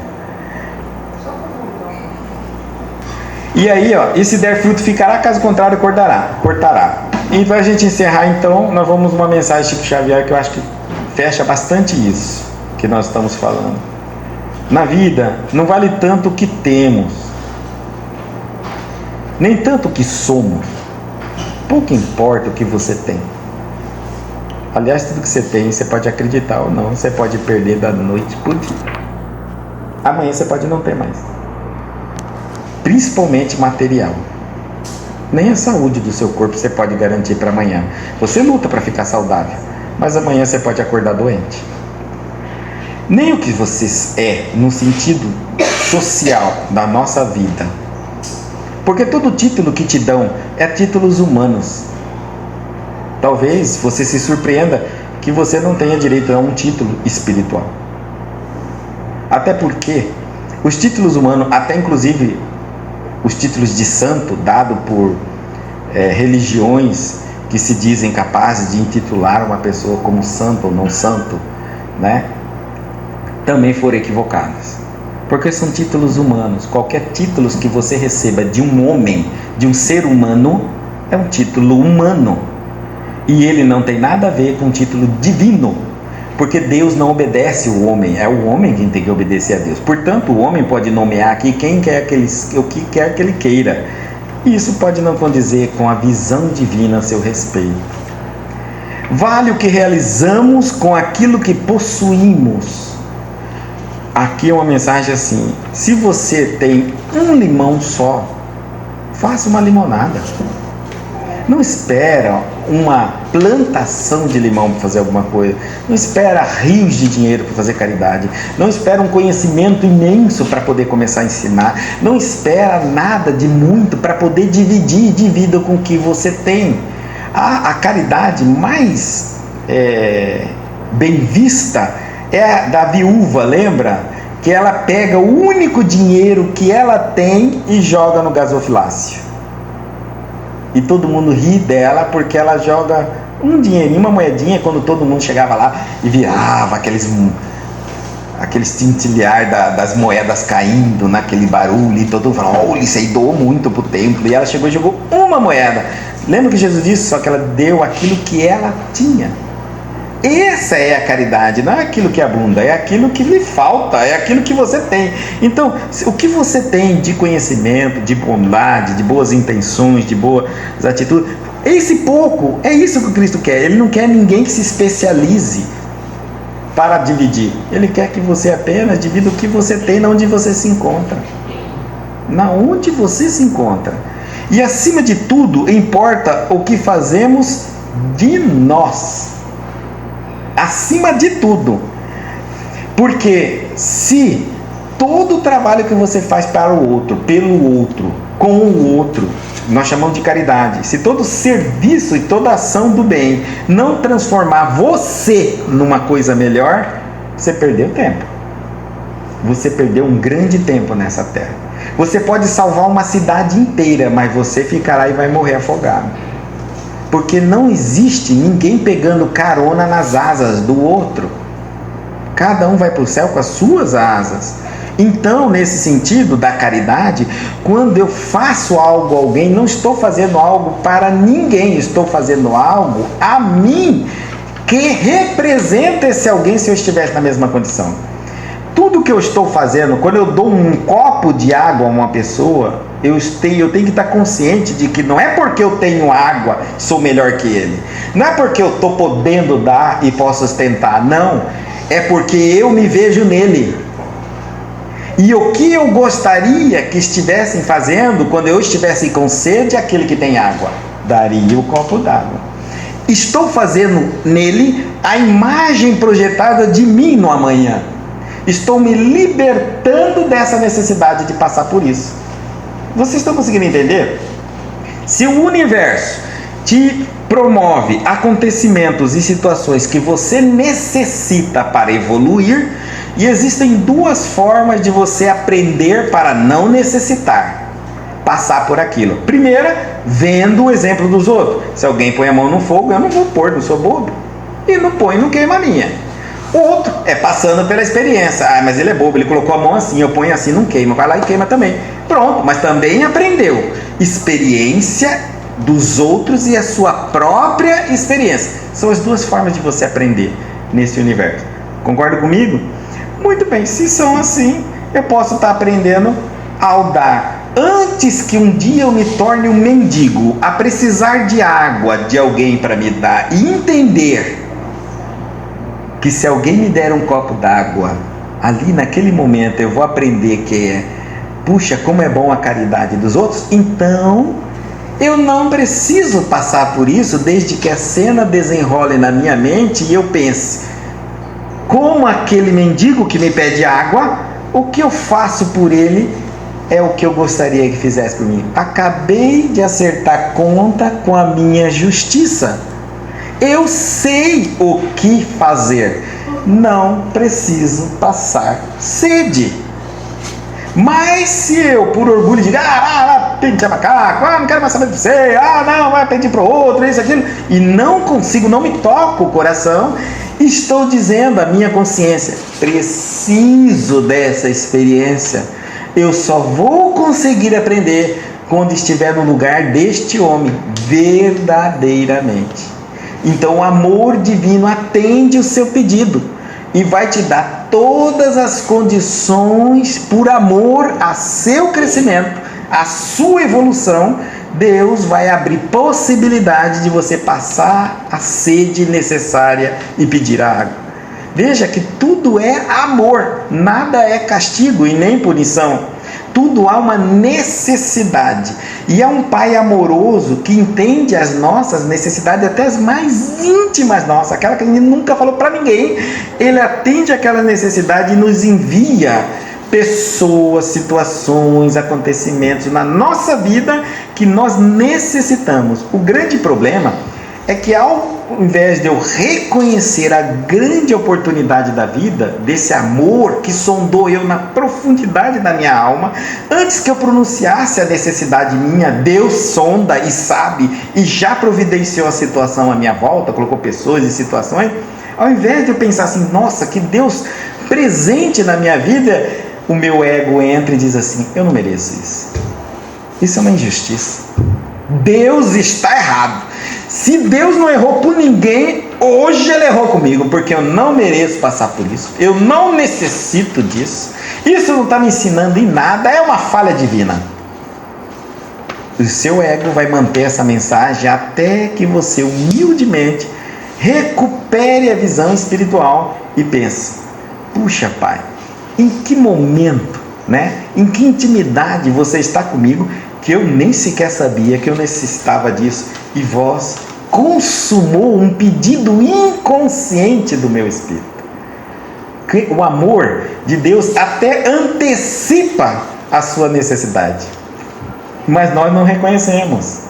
E aí, e se der fruto ficará, caso contrário cortará. E para a gente encerrar, então, nós vamos uma mensagem de Chico Xavier que eu acho que fecha bastante isso que nós estamos falando. Na vida, não vale tanto o que temos, nem tanto o que somos. Pouco importa o que você tem. Aliás, tudo que você tem, você pode acreditar ou não, você pode perder da noite pro dia. Amanhã você pode não ter mais. Principalmente material. Nem a saúde do seu corpo você pode garantir para amanhã. Você luta para ficar saudável, mas amanhã você pode acordar doente. Nem o que você é no sentido social da nossa vida. Porque todo título que te dão é títulos humanos. Talvez você se surpreenda que você não tenha direito a um título espiritual. Até porque os títulos humanos, até inclusive os títulos de santo dado por religiões que se dizem capazes de intitular uma pessoa como santo ou não santo, né, também foram equivocadas. Porque são títulos humanos. Qualquer título que você receba de um homem, de um ser humano, é um título humano. E ele não tem nada a ver com um título divino. Porque Deus não obedece o homem, é o homem quem tem que obedecer a Deus. Portanto, o homem pode nomear aqui quem quer o que quer que ele queira. E isso pode não condizer com a visão divina a seu respeito. Vale o que realizamos com aquilo que possuímos. Aqui é uma mensagem assim: se você tem um limão só, faça uma limonada. Não espera uma plantação de limão para fazer alguma coisa. Não espera rios de dinheiro para fazer caridade. Não espera um conhecimento imenso para poder começar a ensinar. Não espera nada de muito para poder dividir. Divida com o que você tem. A caridade mais bem vista é a da viúva, lembra? Que ela pega o único dinheiro que ela tem e joga no gasofilácio. E todo mundo ri dela porque ela joga um dinheirinho, uma moedinha, quando todo mundo chegava lá e virava aqueles tintilhar das moedas caindo naquele barulho, e todo mundo falava: olha, isso aí doou muito pro templo. E ela chegou e jogou uma moeda. Lembra que Jesus disse? Só que ela deu aquilo que ela tinha. Essa é a caridade, não é aquilo que abunda, é aquilo que lhe falta, é aquilo que você tem. Então, o que você tem de conhecimento, de bondade, de boas intenções, de boas atitudes, esse pouco, é isso que o Cristo quer. Ele não quer ninguém que se especialize para dividir. Ele quer que você apenas divida o que você tem, na onde você se encontra. Na onde você se encontra. E acima de tudo, importa o que fazemos de nós. Acima de tudo. Porque se todo o trabalho que você faz para o outro, pelo outro, com o outro, nós chamamos de caridade, se todo serviço e toda ação do bem não transformar você numa coisa melhor, você perdeu tempo. Você perdeu um grande tempo nessa terra. Você pode salvar uma cidade inteira, mas você ficará e vai morrer afogado. Porque não existe ninguém pegando carona nas asas do outro. Cada um vai para o céu com as suas asas. Então, nesse sentido da caridade, quando eu faço algo a alguém, não estou fazendo algo para ninguém, estou fazendo algo a mim, que representa esse alguém se eu estivesse na mesma condição. Tudo que eu estou fazendo, quando eu dou um copo de água a uma pessoa, eu tenho que estar consciente de que não é porque eu tenho água sou melhor que ele. Não é porque eu estou podendo dar e posso sustentar. Não. É porque eu me vejo nele. E o que eu gostaria que estivessem fazendo quando eu estivesse com sede, aquele que tem água? Daria o copo d'água. Estou fazendo nele a imagem projetada de mim no amanhã. Estou me libertando dessa necessidade de passar por isso. Vocês estão conseguindo entender? Se o universo te promove acontecimentos e situações que você necessita para evoluir, e existem duas formas de você aprender para não necessitar passar por aquilo. Primeira, vendo o exemplo dos outros. Se alguém põe a mão no fogo, eu não vou pôr, não sou bobo. E não põe, não queima a minha. O outro é passando pela experiência. Ah, mas ele é bobo, ele colocou a mão assim, eu ponho assim, não queima. Vai lá e queima também. Pronto, mas também aprendeu. Experiência dos outros e a sua própria experiência. São as duas formas de você aprender nesse universo. Concorda comigo? Muito bem, se são assim, eu posso estar aprendendo ao dar. Antes que um dia eu me torne um mendigo, a precisar de água de alguém para me dar e entender que se alguém me der um copo d'água, ali naquele momento eu vou aprender que puxa, como é bom a caridade dos outros, então eu não preciso passar por isso desde que a cena desenrole na minha mente e eu pense, como aquele mendigo que me pede água, o que eu faço por ele é o que eu gostaria que fizesse por mim. Acabei de acertar conta com a minha justiça. Eu sei o que fazer. Não preciso passar sede. Mas se eu, por orgulho, digo, pede macaco, não quero mais saber de você, não, vai pedir para o outro, isso, aquilo, e não consigo, não me toca o coração, estou dizendo à minha consciência, preciso dessa experiência. Eu só vou conseguir aprender quando estiver no lugar deste homem, verdadeiramente. Então o amor divino atende o seu pedido e vai te dar todas as condições por amor a seu crescimento, a sua evolução. Deus vai abrir possibilidade de você passar a sede necessária e pedir a água. Veja que tudo é amor, nada é castigo e nem punição. Tudo há uma necessidade. E é um Pai amoroso que entende as nossas necessidades, até as mais íntimas nossas, aquela que a gente nunca falou para ninguém. Ele atende aquela necessidade e nos envia pessoas, situações, acontecimentos na nossa vida que nós necessitamos. O grande problema é que ao invés de eu reconhecer a grande oportunidade da vida, desse amor que sondou eu na profundidade da minha alma, antes que eu pronunciasse a necessidade minha, Deus sonda e sabe e já providenciou a situação à minha volta, colocou pessoas e situações. Ao invés de eu pensar assim, nossa, que Deus presente na minha vida, o meu ego entra e diz assim, eu não mereço isso. Isso é uma injustiça. Deus está errado. Se Deus não errou por ninguém, hoje Ele errou comigo, porque eu não mereço passar por isso, eu não necessito disso, isso não está me ensinando em nada, é uma falha divina. O seu ego vai manter essa mensagem até que você humildemente recupere a visão espiritual e pense, puxa Pai, em que momento, em que intimidade você está comigo, que eu nem sequer sabia que eu necessitava disso, e vós consumou um pedido inconsciente do meu espírito. O amor de Deus até antecipa a sua necessidade, mas nós não reconhecemos.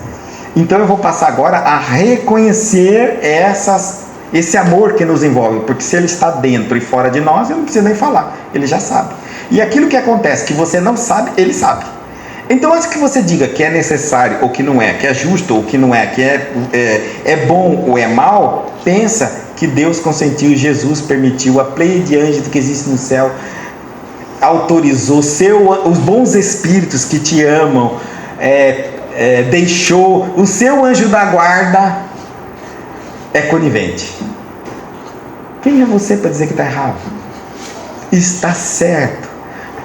Então eu vou passar agora a reconhecer esse amor que nos envolve, porque se ele está dentro e fora de nós, eu não preciso nem falar, ele já sabe. E aquilo que acontece que você não sabe, ele sabe. Então, antes que você diga que é necessário ou que não é, que é justo ou que não é, que é bom ou é mal, pensa que Deus consentiu, Jesus permitiu, a pleia de anjos que existe no céu autorizou, os bons espíritos que te amam, deixou, o seu anjo da guarda é conivente. Quem é você para dizer que está errado? Está certo.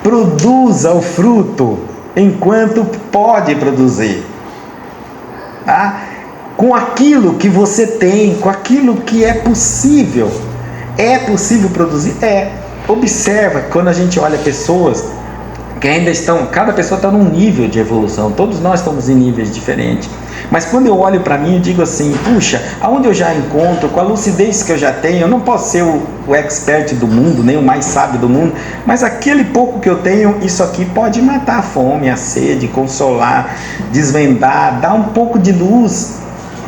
Produza o fruto enquanto pode produzir, com aquilo que você tem, com aquilo que é possível. É possível produzir? Observa, quando a gente olha pessoas que ainda estão, cada pessoa está num nível de evolução, todos nós estamos em níveis diferentes. Mas quando eu olho para mim, eu digo assim, puxa, aonde eu já encontro, com a lucidez que eu já tenho, eu não posso ser o expert do mundo, nem o mais sábio do mundo, mas aquele pouco que eu tenho, isso aqui pode matar a fome, a sede, consolar, desvendar, dar um pouco de luz.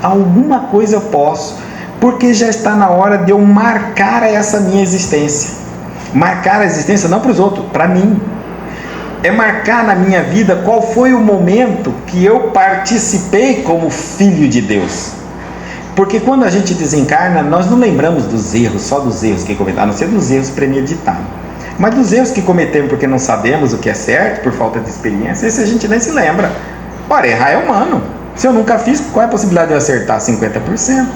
Alguma coisa eu posso, porque já está na hora de eu marcar essa minha existência. Marcar a existência não para os outros, para mim. É marcar na minha vida qual foi o momento que eu participei como filho de Deus. Porque quando a gente desencarna, nós não lembramos dos erros, só dos erros que cometemos, a não ser dos erros premeditados. Mas dos erros que cometemos porque não sabemos o que é certo, por falta de experiência, esse a gente nem se lembra. Ora, errar é humano. Se eu nunca fiz, qual é a possibilidade de eu acertar? 50%.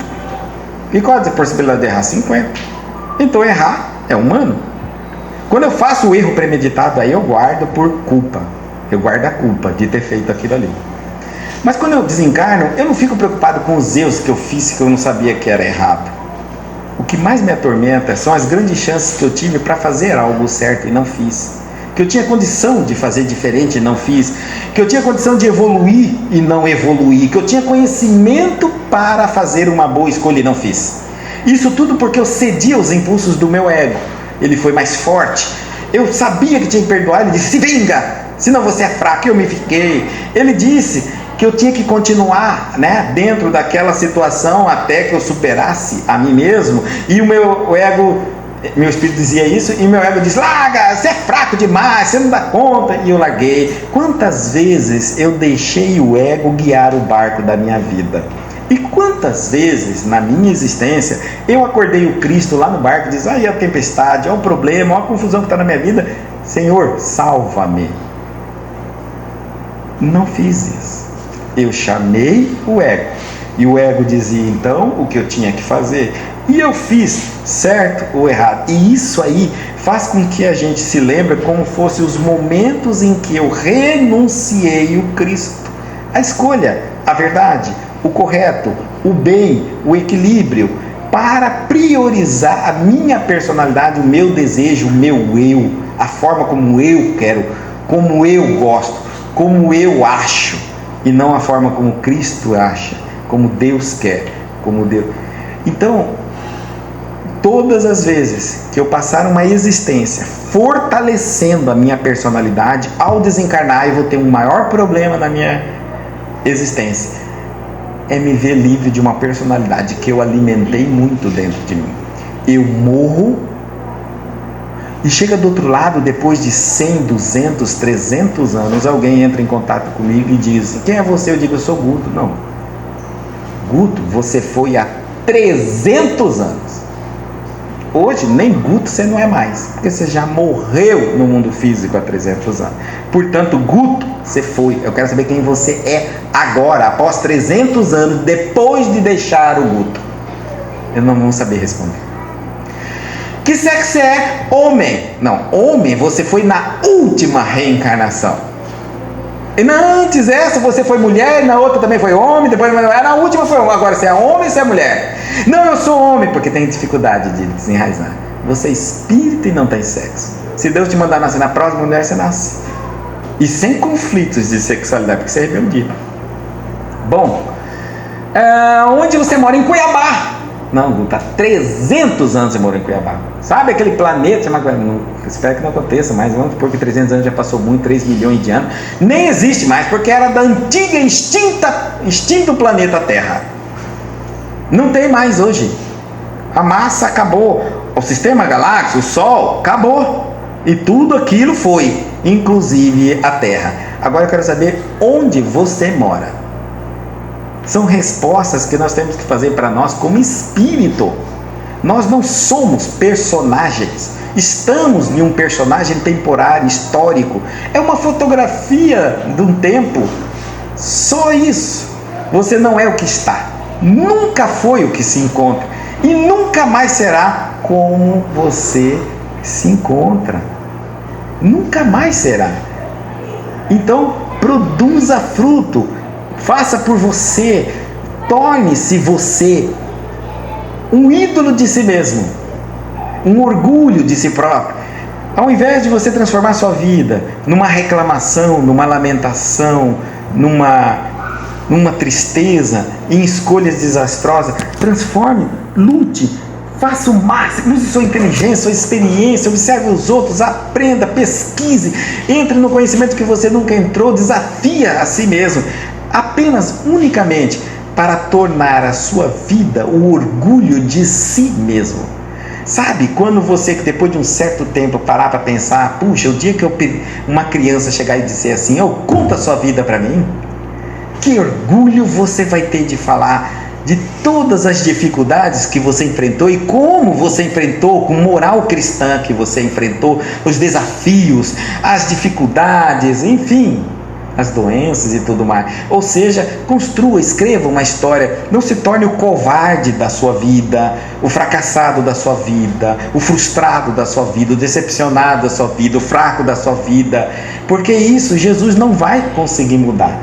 E qual é a possibilidade de errar? 50%. Então errar é humano. Quando eu faço o erro premeditado, aí eu guardo por culpa. Eu guardo a culpa de ter feito aquilo ali. Mas quando eu desencarno, eu não fico preocupado com os erros que eu fiz que eu não sabia que era errado. O que mais me atormenta são as grandes chances que eu tive para fazer algo certo e não fiz. Que eu tinha condição de fazer diferente e não fiz. Que eu tinha condição de evoluir e não evoluí. Que eu tinha conhecimento para fazer uma boa escolha e não fiz. Isso tudo porque eu cedi aos impulsos do meu ego. Ele foi mais forte. Eu sabia que tinha que perdoar. Ele disse, se vinga, senão você é fraco. Eu me fiquei. Ele disse que eu tinha que continuar, né, dentro daquela situação até que eu superasse a mim mesmo. E o meu ego, meu espírito dizia isso, e meu ego disse, larga, você é fraco demais, você não dá conta. E eu larguei. Quantas vezes eu deixei o ego guiar o barco da minha vida? E quantas vezes na minha existência eu acordei o Cristo lá no barco e disse, aí a tempestade, olha o problema, olha a confusão que está na minha vida, Senhor, salva-me. Não fiz isso. Eu chamei o ego, e o ego dizia então o que eu tinha que fazer, e eu fiz certo ou errado. E isso aí faz com que a gente se lembre como fossem os momentos em que eu renunciei o Cristo, a escolha, a verdade, o correto, o bem, o equilíbrio, para priorizar a minha personalidade, o meu desejo, o meu eu, a forma como eu quero, como eu gosto, como eu acho, e não a forma como Cristo acha, como Deus quer, como Deus. Então, todas as vezes que eu passar uma existência fortalecendo a minha personalidade, ao desencarnar eu vou ter um maior problema na minha existência. É me ver livre de uma personalidade que eu alimentei muito dentro de mim. Eu morro e chega do outro lado, depois de 100, 200, 300 anos, alguém entra em contato comigo e diz, quem é você? Eu digo, eu sou Guto. Não. Guto, você foi há 300 anos. Hoje, nem Guto você não é mais, porque você já morreu no mundo físico há 300 anos. Portanto, Guto, você foi. Eu quero saber quem você é agora, após 300 anos, depois de deixar o Guto. Eu não vou saber responder. Que sexo você é? Homem. Não, homem você foi na última reencarnação. E na antes essa você foi mulher, na outra também foi homem, depois na última foi homem. Agora você é homem ou você é mulher? Não, eu sou homem, porque tem dificuldade de desenraizar. Você é espírito e não tem sexo. Se Deus te mandar nascer na próxima mulher, você nasce. E sem conflitos de sexualidade, porque você é rebeldia. Bom, onde você mora? Em Cuiabá. Não, Guto, há 300 anos você mora em Cuiabá. Sabe aquele planeta? Espero que não aconteça, mas vamos supor que 300 anos já passou muito, 3 milhões de anos. Nem existe mais, porque era da antiga extinto planeta Terra. Não tem mais hoje. A massa acabou. O sistema galáctico, o Sol, acabou. E tudo aquilo foi, inclusive a Terra. Agora eu quero saber onde você mora. São respostas que nós temos que fazer para nós como espírito. Nós não somos personagens. Estamos em um personagem temporário, histórico. É uma fotografia de um tempo. Só isso. Você não é o que está. Nunca foi o que se encontra. E nunca mais será como você se encontra. Nunca mais será. Então, produza fruto. Faça por você, torne-se você um ídolo de si mesmo, um orgulho de si próprio. Ao invés de você transformar sua vida numa reclamação, numa lamentação, numa tristeza, em escolhas desastrosas, transforme, lute, faça o máximo, use sua inteligência, sua experiência, observe os outros, aprenda, pesquise, entre no conhecimento que você nunca entrou, desafia a si mesmo, apenas, unicamente, para tornar a sua vida o orgulho de si mesmo. Sabe, quando você, depois de um certo tempo, parar para pensar, puxa, o dia que uma criança chegar e dizer assim, conta a sua vida para mim, que orgulho você vai ter de falar de todas as dificuldades que você enfrentou e como você enfrentou, com moral cristã que você enfrentou, os desafios, as dificuldades, enfim, as doenças e tudo mais. Ou seja, construa, escreva uma história. Não se torne o covarde da sua vida, o fracassado da sua vida, o frustrado da sua vida, o decepcionado da sua vida, o fraco da sua vida, porque isso Jesus não vai conseguir mudar.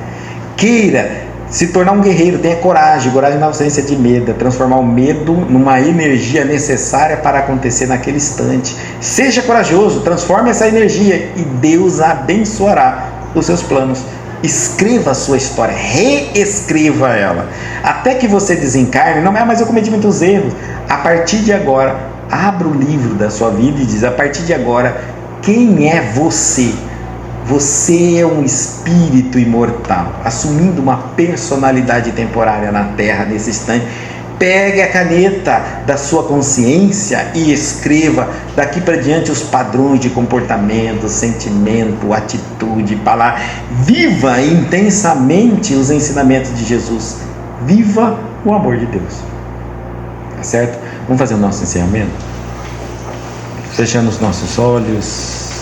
Queira se tornar um guerreiro, tenha coragem na ausência de medo, transformar o medo numa energia necessária para acontecer naquele instante. Seja corajoso, transforme essa energia e Deus abençoará os seus planos. Escreva a sua história, reescreva ela, até que você desencarne. Não mas eu cometi muitos erros. A partir de agora, abra o livro da sua vida e diz, a partir de agora, quem é você? Você é um espírito imortal, assumindo uma personalidade temporária na Terra nesse instante. Pegue a caneta da sua consciência e escreva daqui para diante os padrões de comportamento, sentimento, atitude, palavra. Viva intensamente os ensinamentos de Jesus. Viva o amor de Deus. Tá certo? Vamos fazer o nosso encerramento? Fechando os nossos olhos.